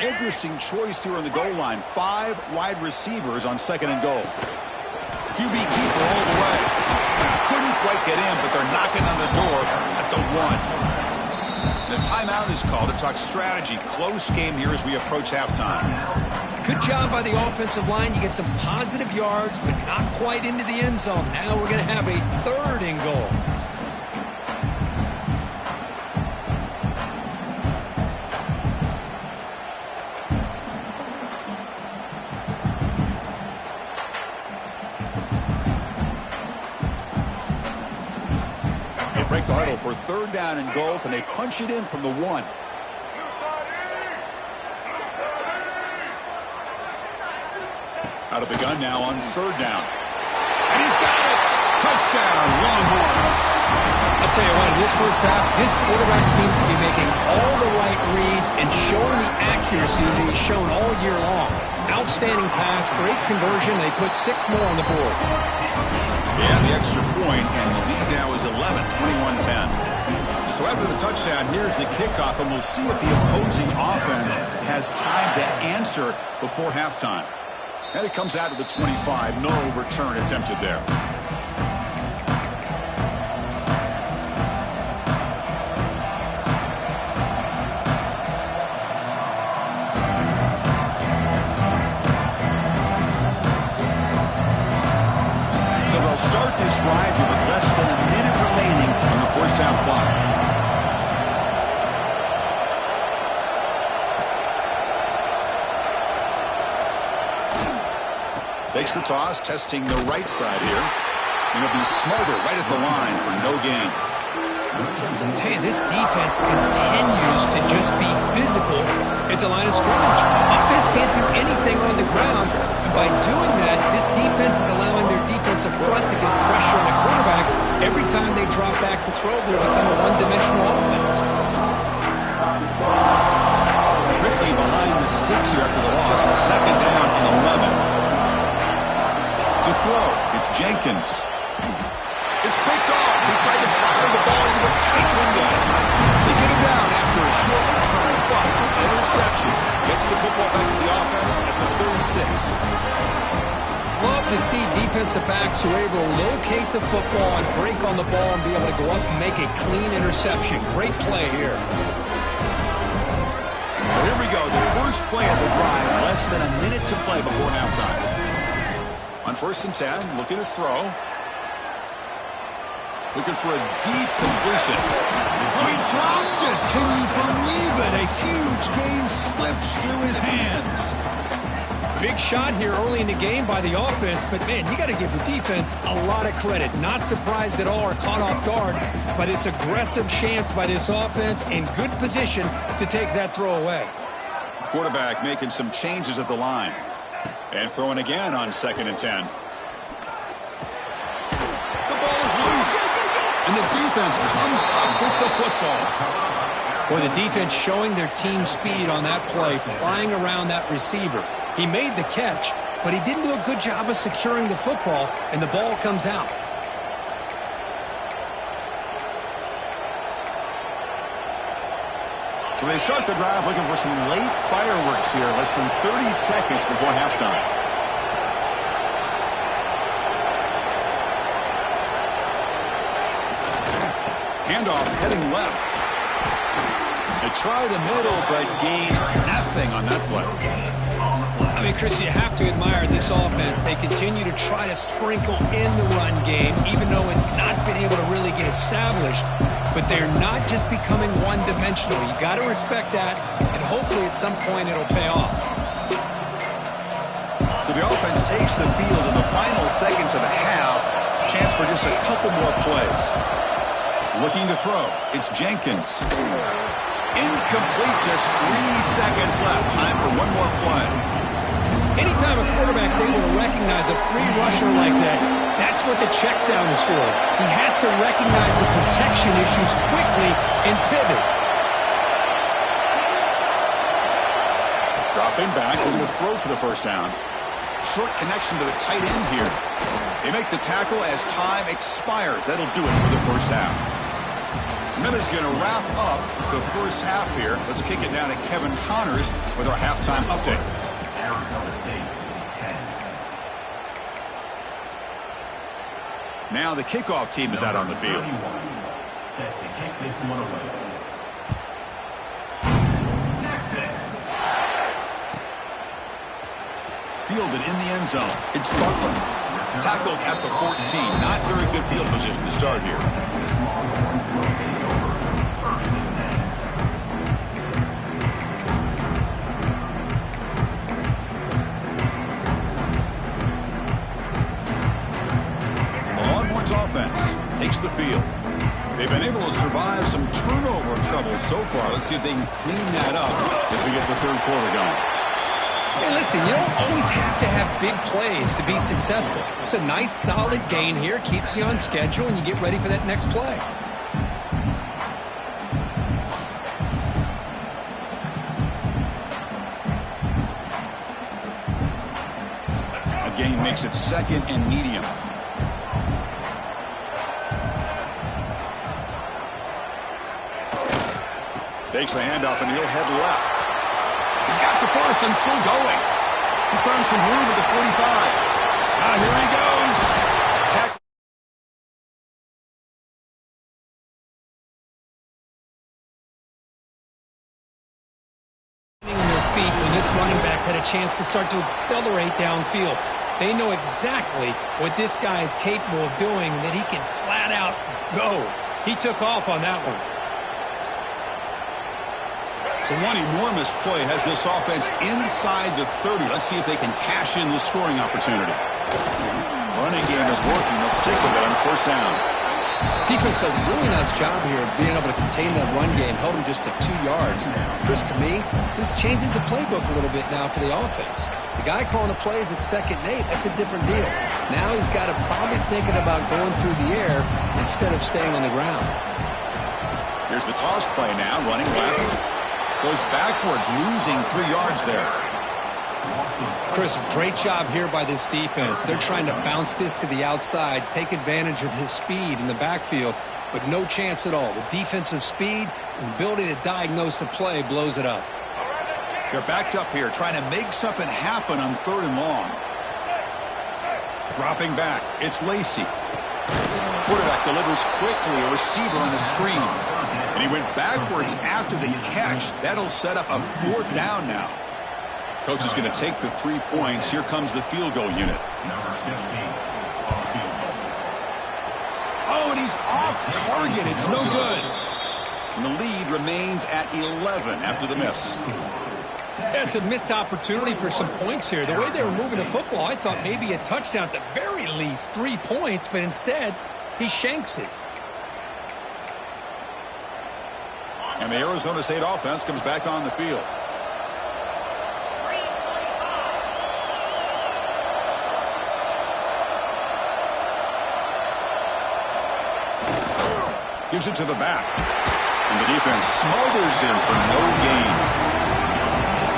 Speaker 1: Interesting choice here on the goal line. 5 wide receivers on 2nd and goal. QB keeper all the way. Couldn't quite get in, but they're knocking on the door at the 1. The timeout is called to talk strategy. Close game here as we approach halftime.
Speaker 2: Good job by the offensive line. You get some positive yards, but not quite into the end zone. Now we're going to have a 3rd and goal.
Speaker 1: Break the huddle for 3rd down and goal. Can they punch it in from the 1? Out of the gun now on 3rd down. And he's got it! Touchdown, Longhorns.
Speaker 2: I'll tell you what, in this first half, his quarterback seemed to be making all the right reads and showing the accuracy that he's shown all year long. Outstanding pass, great conversion. They put 6 more on the board.
Speaker 1: Yeah, the extra point, and the lead now is 11, 21-10. So after the touchdown, here's the kickoff, and we'll see if the opposing offense has time to answer before halftime. And it comes out of the 25. No return attempted there. start this drive here with less than a minute remaining on the first half clock. Takes the toss, testing the right side here. And it'll be Smolder right at the line for no gain.
Speaker 2: I tell you, this defense continues to just be physical at the line of scrimmage. Offense can't do anything on the ground, and by doing that, this defense is allowing their defensive front to get pressure on the quarterback. Every time they drop back to throw, they become a one-dimensional offense.
Speaker 1: Quickly behind the sticks here after the loss, and second down and 11. To throw, it's Jenkins. It's picked off. He tried to fire the ball into a tight window. They get him down after a short return, but interception gets the football back to the offense at the 36.
Speaker 2: Love to see defensive backs who are able to locate the football and break on the ball and be able to go up and make a clean interception. Great play here.
Speaker 1: So here we go, the first play of the drive, less than a minute to play before halftime. On 1st and 10, looking to throw. Looking for a deep completion. He dropped it. Can you believe it? A huge gain slips through his hands.
Speaker 2: Big shot here early in the game by the offense, but man, you got to give the defense a lot of credit. Not surprised at all or caught off guard by this aggressive chance by this offense in good position to take that throw away.
Speaker 1: Quarterback making some changes at the line. And throwing again on 2nd and 10. The ball is loose. And the defense comes up with the football.
Speaker 2: Boy, the defense showing their team speed on that play, flying around that receiver. He made the catch, but he didn't do a good job of securing the football, and the ball comes out.
Speaker 1: So they start the drive looking for some late fireworks here, less than 30 seconds before halftime. Handoff heading left. They try the middle, but gain nothing on that play.
Speaker 2: I mean, Chris, you have to admire this offense. They continue to try to sprinkle in the run game, even though it's not been able to really get established. But they're not just becoming one-dimensional. You got to respect that, and hopefully at some point it'll pay off.
Speaker 1: So the offense takes the field in the final seconds of the half. Chance for just a couple more plays. Looking to throw. It's Jenkins. Incomplete, just 3 seconds left. Time for one more play.
Speaker 2: Anytime a quarterback's able to recognize a free rusher like that, that's what the check down is for. He has to recognize the protection issues quickly and pivot.
Speaker 1: Dropping back, looking to throw for the first down. Short connection to the tight end here. They make the tackle as time expires. That'll do it for the first half. Miller's going to wrap up the first half here. Let's kick it down to Kevin Connors with our halftime update.
Speaker 3: Arizona State 10.
Speaker 1: Now the kickoff team is out on the field.
Speaker 3: Set to kick this one away. Texas.
Speaker 1: Fielded in the end zone. It's Butler. Tackled at the 14. Not very good field position to start here. Offense takes the field. They've been able to survive some turnover trouble so far. Let's see if they can clean that up as we get the third quarter going.
Speaker 2: Hey, listen, you don't always have to have big plays to be successful. It's a nice, solid gain here. Keeps you on schedule, and you get ready for that next play.
Speaker 1: A gain makes it 2nd and medium. Takes the handoff, and he'll head left. He's got the force and still going. He's found some room at the 45. Here he goes. Tackle.
Speaker 2: On their feet when this running back had a chance to start to accelerate downfield. They know exactly what this guy is capable of doing and that he can flat out go. He took off on that one.
Speaker 1: So one enormous play has this offense inside the 30. Let's see if they can cash in this scoring opportunity. Running game is working. They'll stick with it on first down.
Speaker 2: Defense does a really nice job here of being able to contain that run game, held him just to 2 yards. Chris, to me, this changes the playbook a little bit now for the offense. The guy calling the plays at 2nd and 8, that's a different deal. Now he's got to probably thinking about going through the air instead of staying on the ground.
Speaker 1: Here's the toss play now, running left. Goes backwards, losing 3 yards there.
Speaker 2: Chris, great job here by this defense. They're trying to bounce this to the outside, take advantage of his speed in the backfield, but no chance at all. The defensive speed and ability to diagnose the play blows it up.
Speaker 1: They're backed up here, trying to make something happen on 3rd and long. Dropping back, it's Lacy. Quarterback delivers quickly, a receiver on the screen. And he went backwards after the catch. That'll set up a 4th down now. Coach is going to take the 3 points. Here comes the field goal unit.
Speaker 3: Number 16, field goal.
Speaker 1: Oh, and he's off target. It's no good. And the lead remains at 11 after the miss.
Speaker 2: That's a missed opportunity for some points here. The way they were moving the football, I thought maybe a touchdown at the very least, 3 points, but instead he shanks it.
Speaker 1: And the Arizona State offense comes back on the field. Gives it to the back. And the defense smothers him for no gain.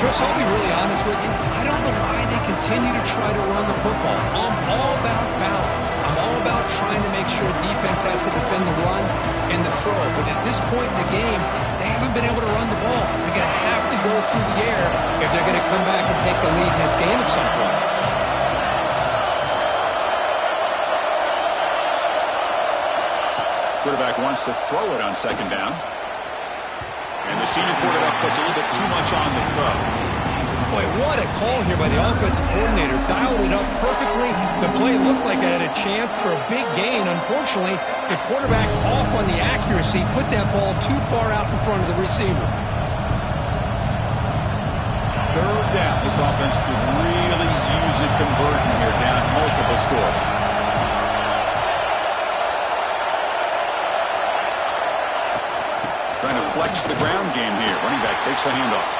Speaker 2: Chris, I'll be really honest with you. I don't know why they continue to try to run the football. I'm all about balance. I'm all about trying to make sure defense has to defend the run and the throw. But at this point in the game, they haven't been able to run the ball. They're going to have to go through the air if they're going to come back and take the lead in this game at some point.
Speaker 1: Quarterback wants to throw it on 2nd down. And the senior quarterback puts a little bit too much on the throw.
Speaker 2: Boy, what a call here by the offensive coordinator. Dialed it up perfectly. The play looked like it had a chance for a big gain. Unfortunately, the quarterback off on the accuracy, put that ball too far out in front of the receiver.
Speaker 1: 3rd down. This offense could really use a conversion here, down multiple scores. Trying to flex the ground game here. Running back takes the handoff.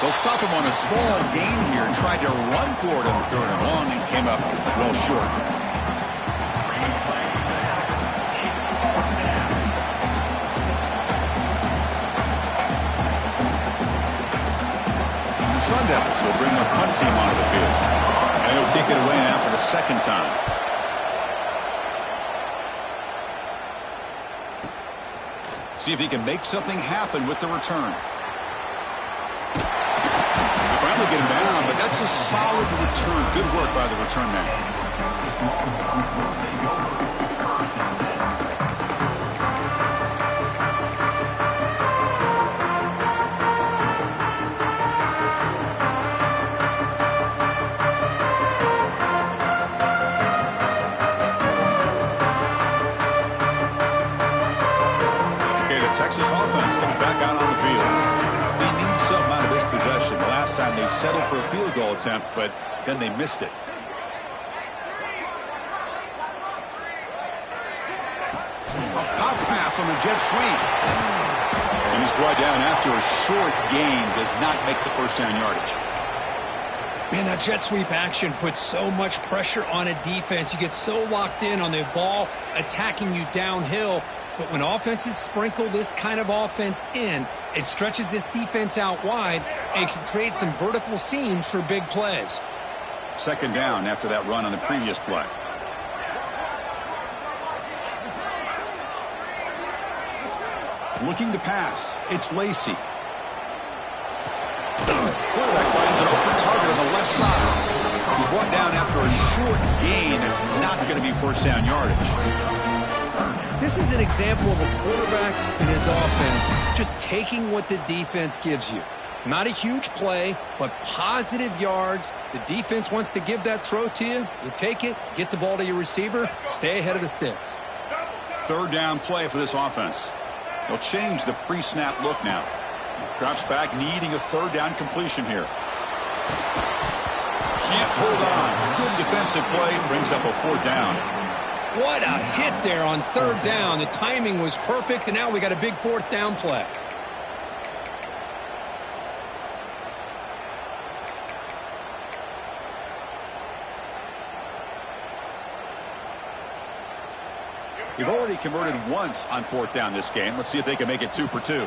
Speaker 1: They'll stop him on a small gain here and tried to run for it on 3rd and long and came up well short. And the Sun Devils will bring their punt team onto the field. And he'll kick it away now for the 2nd time. See if he can make something happen with the return. They finally get him down, but that's a solid return. Good work by the return man. Texas offense comes back out on the field. They need something out of this possession. The last time they settled for a field goal attempt, but then they missed it. A pop pass on the jet sweep. And he's brought down after a short gain. Does not make the 1st down yardage.
Speaker 2: Man, that jet sweep action puts so much pressure on a defense. You get so locked in on the ball attacking you downhill. But when offenses sprinkle this kind of offense in, it stretches this defense out wide and can create some vertical seams for big plays.
Speaker 1: 2nd down after that run on the previous play. Looking to pass. It's Lacy. Quarterback finds an open target on the left side. He's brought down after a short gain. That's not going to be 1st down yardage.
Speaker 2: This is an example of a quarterback and his offense just taking what the defense gives you. Not a huge play, but positive yards. The defense wants to give that throw to you. You take it, get the ball to your receiver, stay ahead of the sticks.
Speaker 1: Third down play for this offense. They'll change the pre-snap look now. Drops back, needing a third down completion here. Can't hold on. Good defensive play, brings up a fourth down.
Speaker 2: What a hit there on third down. The timing was perfect, and now we got a big fourth down play.
Speaker 1: We've already converted once on fourth down this game. Let's see if they can make it 2 for 2.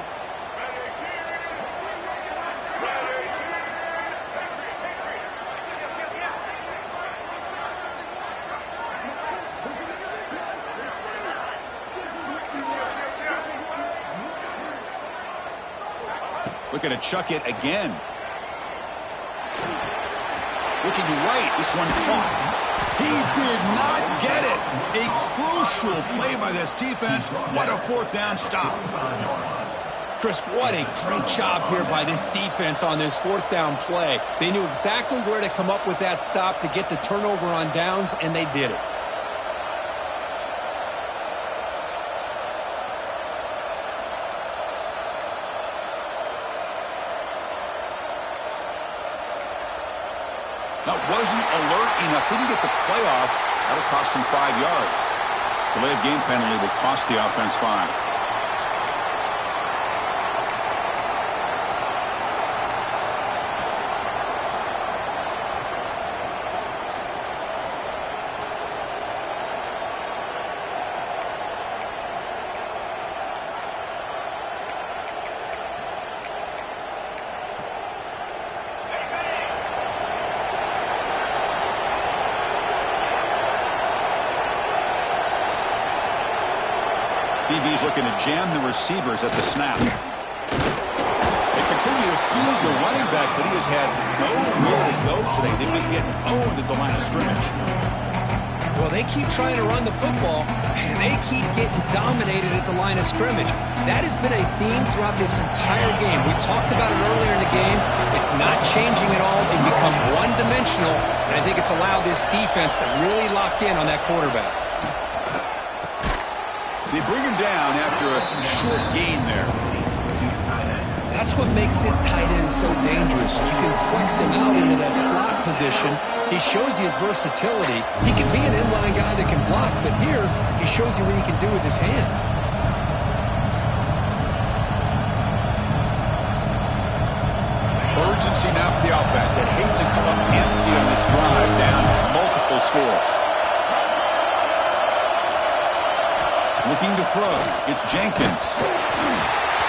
Speaker 1: Looking to chuck it again. Looking right. This one caught. He did not get it. A crucial play by this defense. What a fourth down stop.
Speaker 2: Chris, what a great job here by this defense on this fourth down play. They knew exactly where to come up with that stop to get the turnover on downs, and they did it.
Speaker 1: That wasn't alert enough. Didn't get the play off. That'll cost him 5 yards. Delayed game penalty will cost the offense 5. DB's looking to jam the receivers at the snap. They continue to feed the running back, but he has had nowhere to go today. They've been getting owned at the line of scrimmage.
Speaker 2: Well, they keep trying to run the football, and they keep getting dominated at the line of scrimmage. That has been a theme throughout this entire game. We've talked about it earlier in the game. It's not changing at all. They've become one-dimensional, and I think it's allowed this defense to really lock in on that quarterback.
Speaker 1: They bring him down after a short gain there.
Speaker 2: That's what makes this tight end so dangerous. You can flex him out into that slot position. He shows you his versatility. He can be an inline guy that can block, but here he shows you what he can do with his hands.
Speaker 1: Urgency now for the offense that hates to come up empty on this drive, down multiple scores. Looking to throw. It's Jenkins.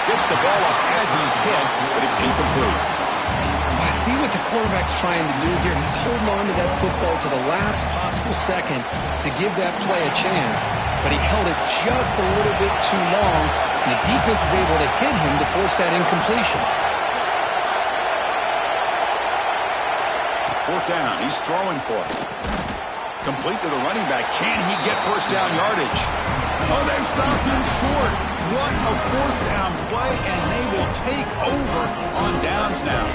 Speaker 1: Gets the ball off as he's hit, but it's incomplete.
Speaker 2: I see what the quarterback's trying to do here. He's holding on to that football to the last possible second to give that play a chance, but he held it just a little bit too long, and the defense is able to hit him to force that incompletion.
Speaker 1: Fourth down. He's throwing for it. Complete to the running back. Can he get first down yardage? Oh, they've stopped him short. What a fourth down play, and they will take over on downs now.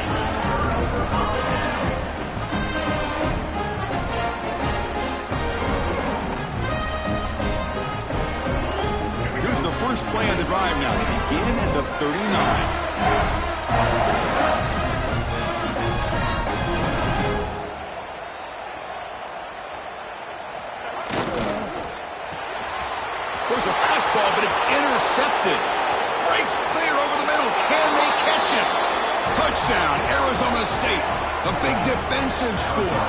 Speaker 1: Here's the first play of the drive now. They begin at the 39. There's a fastball, but it's intercepted. Breaks clear over the middle. Can they catch him? Touchdown, Arizona State. A big defensive score.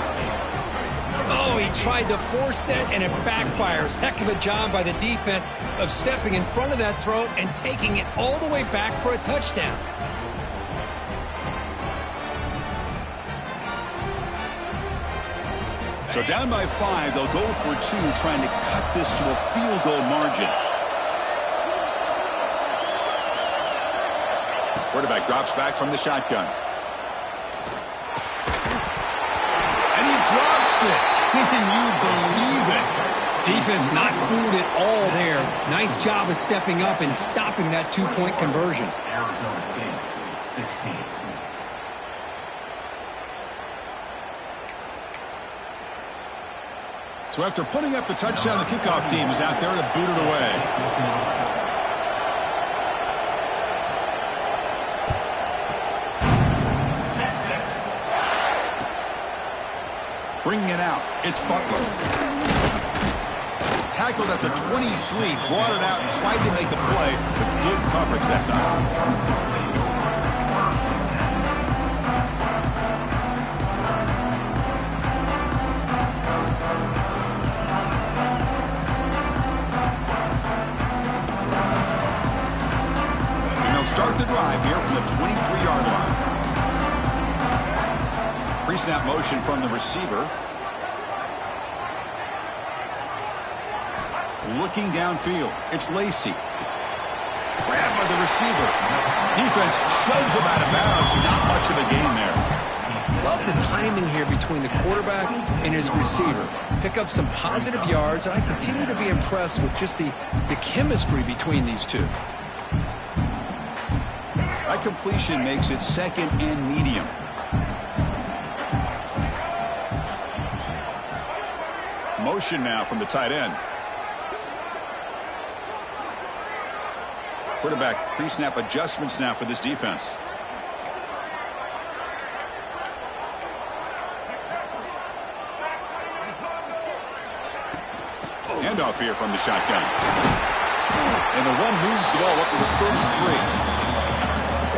Speaker 2: Oh, he tried to force it, and it backfires. Heck of a job by the defense of stepping in front of that throw and taking it all the way back for a touchdown.
Speaker 1: So down by 5, they'll go for 2, trying to cut this to a field goal margin. Quarterback drops back from the shotgun. And he drops it. Can you believe it?
Speaker 2: Defense not fooled at all there. Nice job of stepping up and stopping that two-point conversion.
Speaker 3: Arizona State, 16.
Speaker 1: So after putting up the touchdown, the kickoff team is out there to boot it away. Bringing it out, it's Butler. Tackled at the 23, brought it out and tried to make the play, but good coverage that time. Start the drive here from the 23-yard line. Pre-snap motion from the receiver. Looking downfield. It's Lacy. Grabbed by the receiver. Defense shoves him out of bounds. Not much of a gain there.
Speaker 2: Love the timing here between the quarterback and his receiver. Pick up some positive yards, and I continue to be impressed with just the chemistry between these two.
Speaker 1: That completion makes it second and medium. Motion now from the tight end. Quarterback pre-snap adjustments now for this defense. Handoff here from the shotgun. And the run moves the ball up to the 33.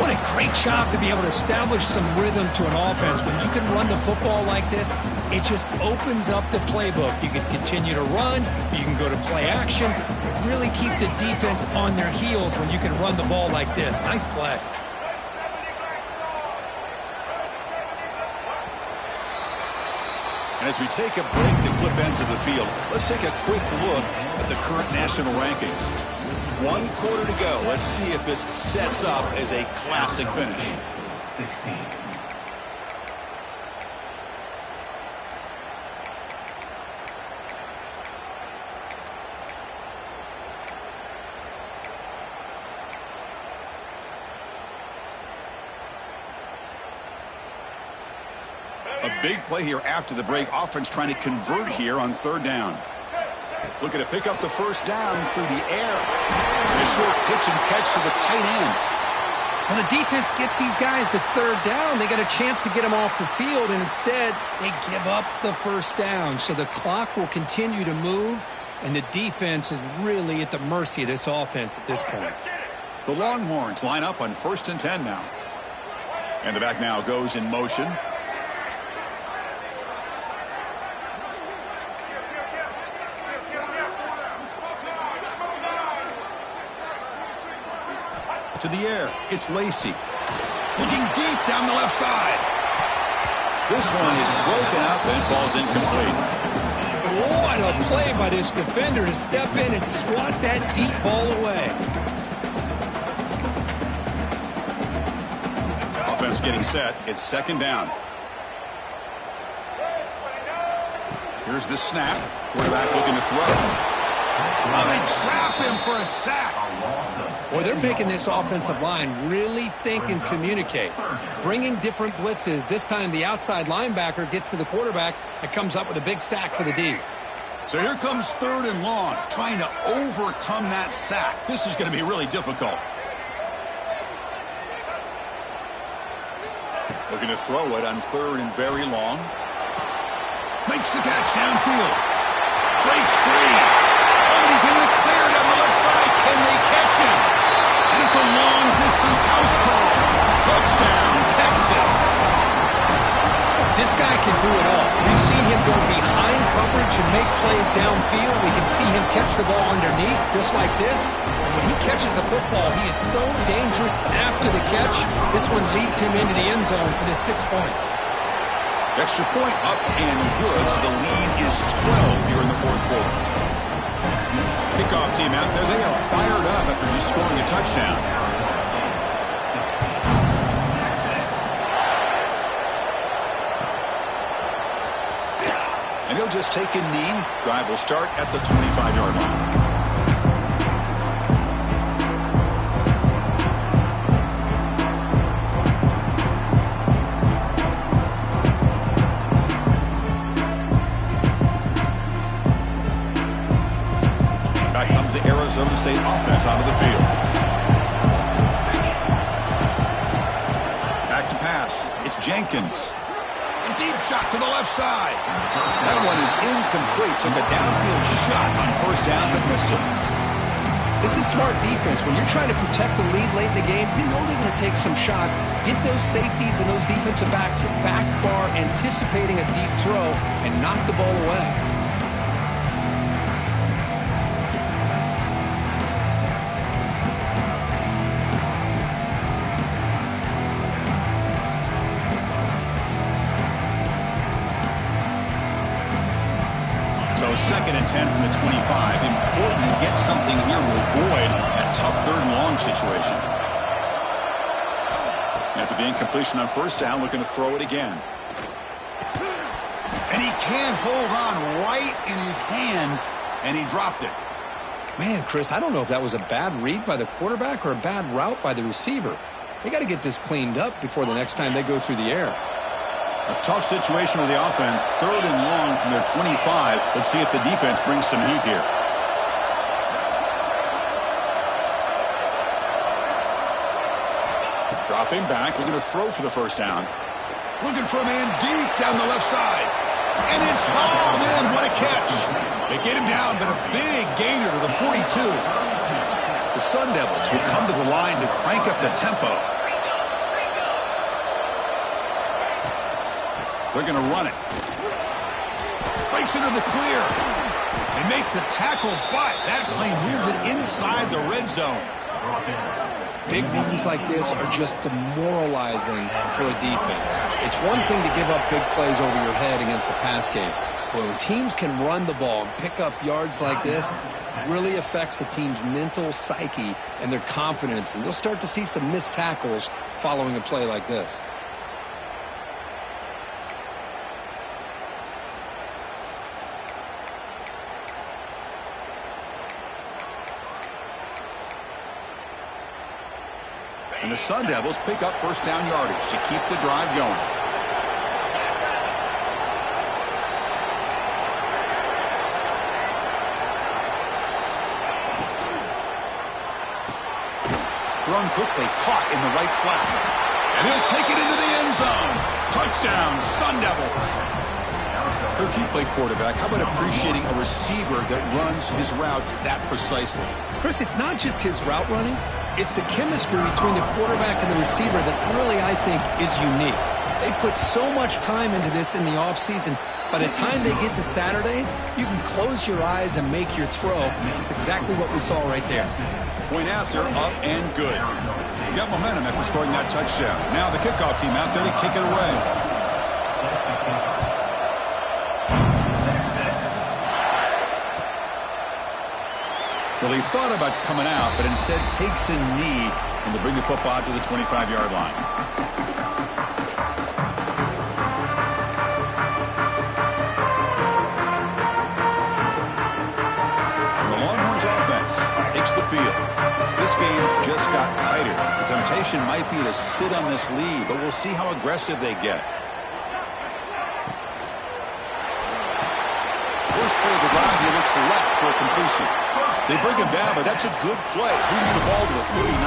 Speaker 2: What a great job to be able to establish some rhythm to an offense. When you can run the football like this, it just opens up the playbook. You can continue to run. You can go to play action. It really keep the defense on their heels when you can run the ball like this. Nice play.
Speaker 1: And as we take a break to flip into the field, let's take a quick look at the current national rankings. 1 quarter to go. Let's see if this sets up as a classic finish.
Speaker 3: 16.
Speaker 1: A big play here after the break. Offense trying to convert here on 3rd down. Looking to pick up the 1st down through the air. And a short pitch and catch to the tight end.
Speaker 2: When the defense gets these guys to 3rd down, they got a chance to get them off the field, and instead they give up the 1st down. So the clock will continue to move, and the defense is really at the mercy of this offense at this point.
Speaker 1: The Longhorns line up on 1st and 10 now. And the back now goes in motion. To the air, it's Lacy. Looking deep down the left side. This one is broken up and falls incomplete.
Speaker 2: What a play by this defender to step in and swat that deep ball away.
Speaker 1: Offense getting set. It's 2nd down. Here's the snap. Quarterback looking to throw. Oh, they trap him for a sack.
Speaker 2: Boy, they're making this offensive line really think and communicate. Bringing different blitzes. This time the outside linebacker gets to the quarterback and comes up with a big sack for the D.
Speaker 1: So here comes 3rd and long, trying to overcome that sack. This is going to be really difficult. Looking to throw it on 3rd and very long. Makes the catch downfield. Breaks free. Oh, he's in the clear down the left side. Can they catch him? And it's a long-distance house call. Touchdown, Texas.
Speaker 2: This guy can do it all. We've seen him go behind coverage and make plays downfield. We can see him catch the ball underneath, just like this. And when he catches a football, he is so dangerous after the catch. This one leads him into the end zone for the 6 points.
Speaker 1: Extra point up and good, so the lead is 12 here in the 4th quarter. Kickoff team out there, they are fired up after just scoring a touchdown. And he'll just take a knee. Drive will start at the 25-yard line. Arizona State offense onto the field. Back to pass. It's Jenkins. A deep shot to the left side. That one is incomplete. Took a downfield shot on first down, but missed it.
Speaker 2: This is smart defense. When you're trying to protect the lead late in the game, you know they're going to take some shots. Get those safeties and those defensive backs back far, anticipating a deep throw, and knock the ball away.
Speaker 1: So 2nd and 10 from the 25. Important to get something here to avoid that tough 3rd and long situation. After the incompletion on first down, looking to throw it again. And he can't hold on right in his hands, and he dropped it.
Speaker 2: Man, Chris, I don't know if that was a bad read by the quarterback or a bad route by the receiver. They got to get this cleaned up before the next time they go through the air.
Speaker 1: A tough situation with the offense. 3rd and long from their 25. Let's see if the defense brings some heat here. Dropping back, looking to throw for the first down. Looking for a man deep down the left side. And it's, oh man, what a catch. They get him down, but a big gainer to the 42. The Sun Devils will come to the line to crank up the tempo. They're going to run it. Breaks into the clear. They make the tackle, but that play moves it inside the red zone.
Speaker 2: Big runs like this are just demoralizing for a defense. It's one thing to give up big plays over your head against the pass game. But when teams can run the ball and pick up yards like this, it really affects the team's mental psyche and their confidence. And you'll start to see some missed tackles following a play like this.
Speaker 1: And the Sun Devils pick up first down yardage to keep the drive going. Thrown quickly, caught in the right flat. And he'll take it into the end zone. Touchdown, Sun Devils. Kirk, you play quarterback. How about appreciating a receiver that runs his routes that precisely?
Speaker 2: Chris, it's not just his route running. It's the chemistry between the quarterback and the receiver that really, I think, is unique. They put so much time into this in the offseason. By the time they get to Saturdays, you can close your eyes and make your throw. It's exactly what we saw right there.
Speaker 1: Point after, up and good. You got momentum after scoring that touchdown. Now the kickoff team out there to kick it away. Well, he thought about coming out, but instead takes a knee and to bring the football to the 25-yard line. And the Longhorns offense takes the field. This game just got tighter. The temptation might be to sit on this lead, but we'll see how aggressive they get. First play of the drive, he looks left for a completion. They bring him down, but that's a good play. Moves the ball to the 39.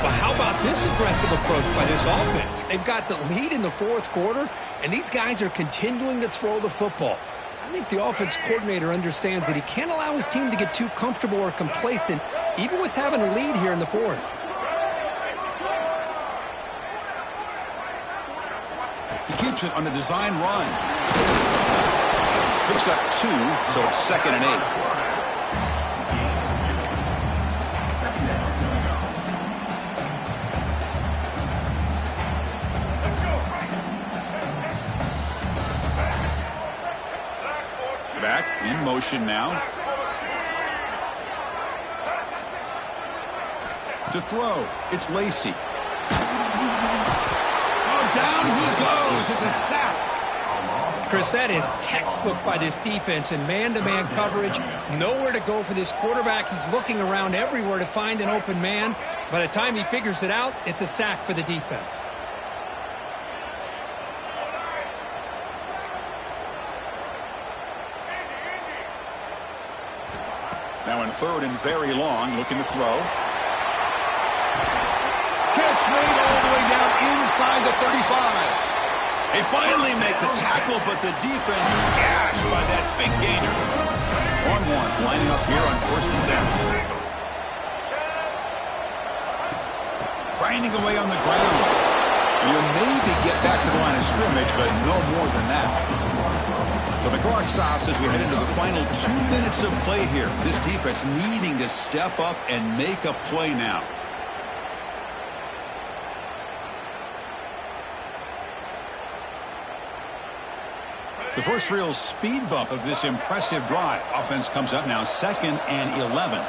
Speaker 2: But how about this aggressive approach by this offense? They've got the lead in the 4th quarter, and these guys are continuing to throw the football. I think the offense coordinator understands that he can't allow his team to get too comfortable or complacent, even with having a lead here in the 4th.
Speaker 1: He keeps it on a design run. Picks up 2, so it's 2nd and 8. Back in motion now. To throw, it's Lacey. Oh, down he goes. It's a sack.
Speaker 2: Chris, that is textbook by this defense in man-to-man coverage. Nowhere to go for this quarterback. He's looking around everywhere to find an open man. By the time he figures it out, it's a sack for the defense.
Speaker 1: Now on 3rd and very long, looking to throw. Catch made all the way down inside the 35. They finally make the tackle, but the defense gashed by that big gainer. Longhorns lining up here on 1st and 10. Grinding away on the ground. You'll maybe get back to the line of scrimmage, but no more than that. So the clock stops as we head into the final 2 minutes of play here. This defense needing to step up and make a play now. The first real speed bump of this impressive drive. Offense comes up now 2nd and 11.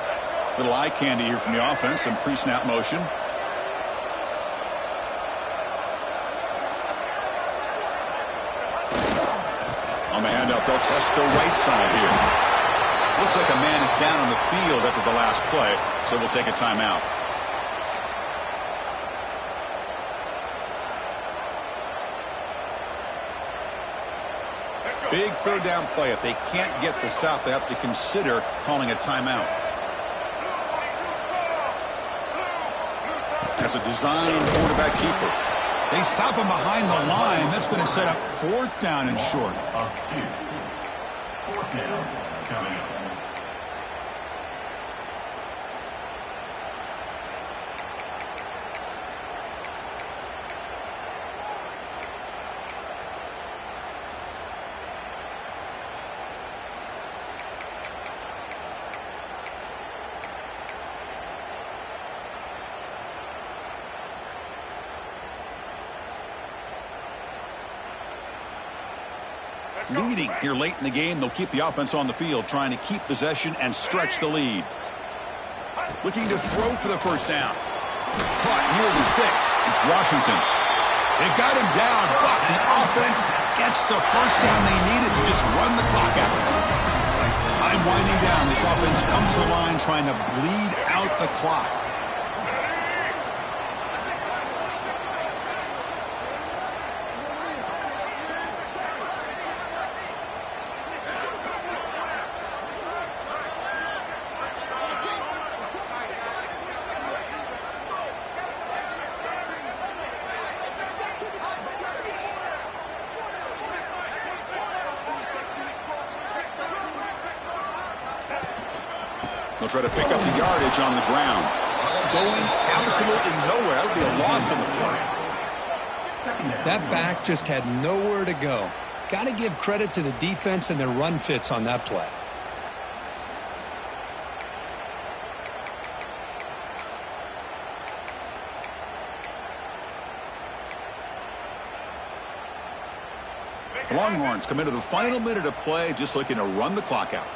Speaker 1: Little eye candy here from the offense. Some pre-snap motion. On the handoff, they'll test the right side here. Looks like a man is down on the field after the last play, so we'll take a timeout. Big 3rd down play. If they can't get the stop, they have to consider calling a timeout. That's a design quarterback keeper. They stop him behind the line. That's going to set up 4th down and short.
Speaker 3: 4th down coming up.
Speaker 1: Leading here late in the game, they'll keep the offense on the field, trying to keep possession and stretch the lead. Looking to throw for the 1st down. Caught near the sticks. It's Washington. They've got him down, but the offense gets the 1st down they needed to just run the clock out. Time winding down. This offense comes to the line trying to bleed out the clock. They'll try to pick up the yardage on the ground. Going absolutely nowhere. That would be a loss in the play.
Speaker 2: That back just had nowhere to go. Got to give credit to the defense and their run fits on that play.
Speaker 1: The Longhorns come into the final minute of play, just looking to run the clock out.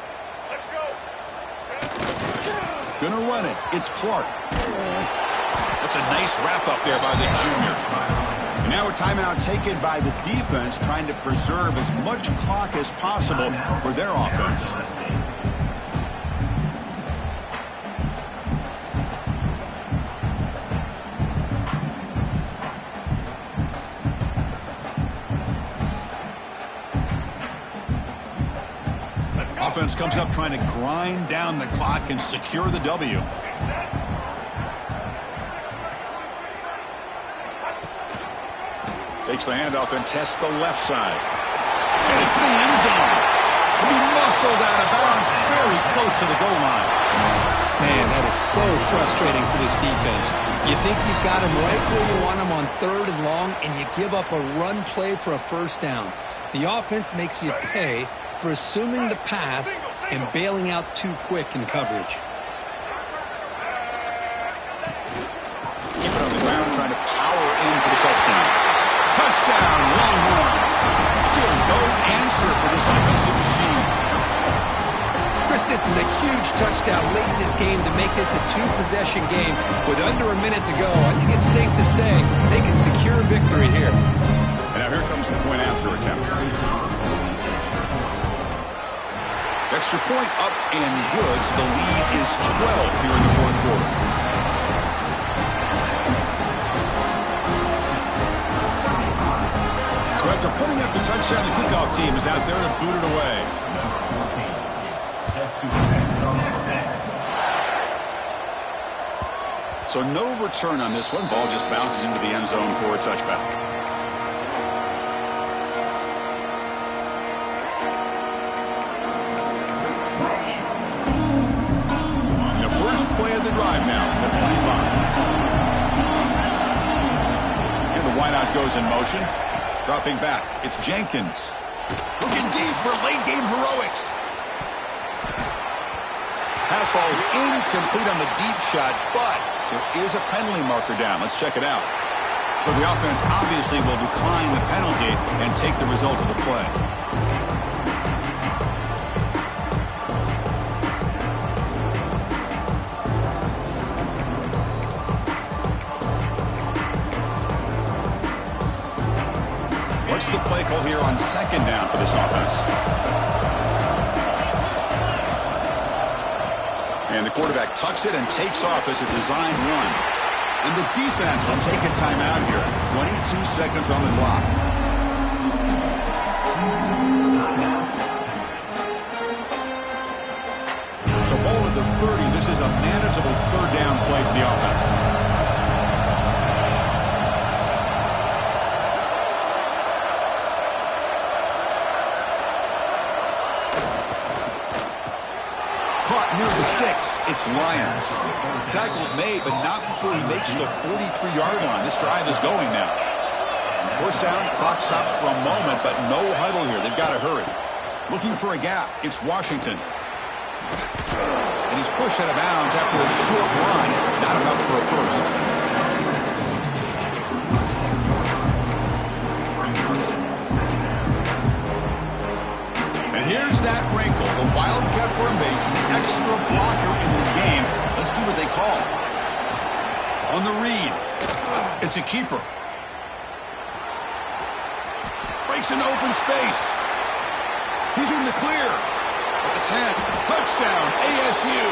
Speaker 1: Gonna run it. It's Clark. That's a nice wrap up there by the junior. And now a timeout taken by the defense, trying to preserve as much clock as possible for their offense. Offense comes up trying to grind down the clock and secure the W. Takes the handoff and tests the left side. Headed for the end zone. He'll be muscled out of bounds very close to the goal line.
Speaker 2: Man, that is so frustrating for this defense. You think you've got him right where you want him on 3rd and long, and you give up a run play for a 1st down. The offense makes you pay for assuming the pass and bailing out too quick in coverage.
Speaker 1: Keep it on the ground, trying to power in for the touchdown. Touchdown, Longhorns. Still no answer for this offensive machine.
Speaker 2: Chris, this is a huge touchdown late in this game to make this a 2-possession game with under a minute to go. I think it's safe to say they can secure victory here.
Speaker 1: And now here comes the point after attempt. Extra point up and good, so the lead is 12 here in the 4th quarter. So after putting up the touchdown, the kickoff team is out there to boot it away. So no return on this one. Ball just bounces into the end zone for a touchback. And the first play of the drive now, the 25. And the wideout goes in motion. Dropping back, it's Jenkins. Looking deep for late game heroics. Pass falls incomplete on the deep shot, but there is a penalty marker down. Let's check it out. So the offense obviously will decline the penalty and take the result of the play. What's the play call here on second down for this offense? And the quarterback tucks it and takes off as a designed run. And the defense will take a timeout here. 22 seconds on the clock. So ball at the 30. This is a manageable third down play for the offense. Near the sticks, it's Lions. Tackle's made, but not before he makes the 43-yard line. This drive is going now. First down, clock stops for a moment, but no huddle here. They've got to hurry. Looking for a gap, it's Washington. And he's pushed out of bounds after a short run. Not enough for a first. Here's that wrinkle, the Wildcat formation, extra blocker in the game. Let's see what they call. On the read, it's a keeper. Breaks an open space. He's in the clear. At the 10, touchdown, ASU,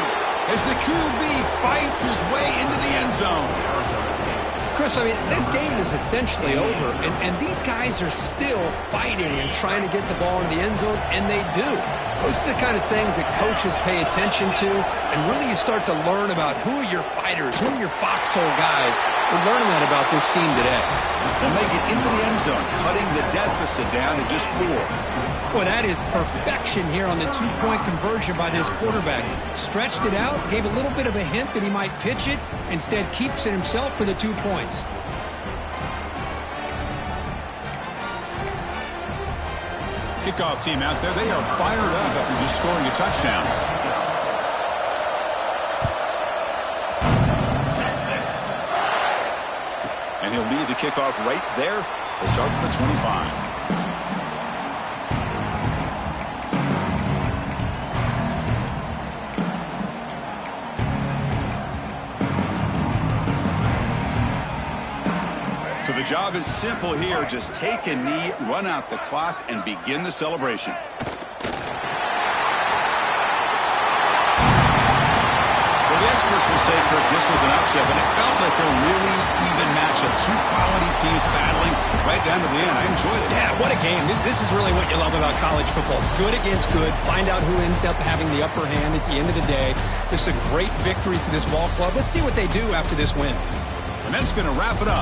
Speaker 1: as the QB fights his way into the end zone.
Speaker 2: Chris, I mean, this game is essentially over, and these guys are still fighting and trying to get the ball in the end zone, and they do. Those are the kind of things that coaches pay attention to, and really you start to learn about who are your fighters, who are your foxhole guys. We're learning that about this team today.
Speaker 1: They'll make it into the end zone, cutting the deficit down to just 4.
Speaker 2: Well, that is perfection here on the two-point conversion by this quarterback. Stretched it out, gave a little bit of a hint that he might pitch it, instead keeps it himself for the 2 points.
Speaker 1: Kickoff team out there, they are fired up after just scoring a touchdown. And he'll leave the kickoff right there. They'll start with the 25. So the job is simple here. Just take a knee, run out the clock, and begin the celebration. Well, the experts will say, Kirk, this was an upset, but it felt like a really even matchup. Two quality teams battling right down to the end. I enjoyed it.
Speaker 2: Yeah, what a game. This is really what you love about college football. Good against good. Find out who ends up having the upper hand at the end of the day. This is a great victory for this ball club. Let's see what they do after this win.
Speaker 1: And that's going to wrap it up.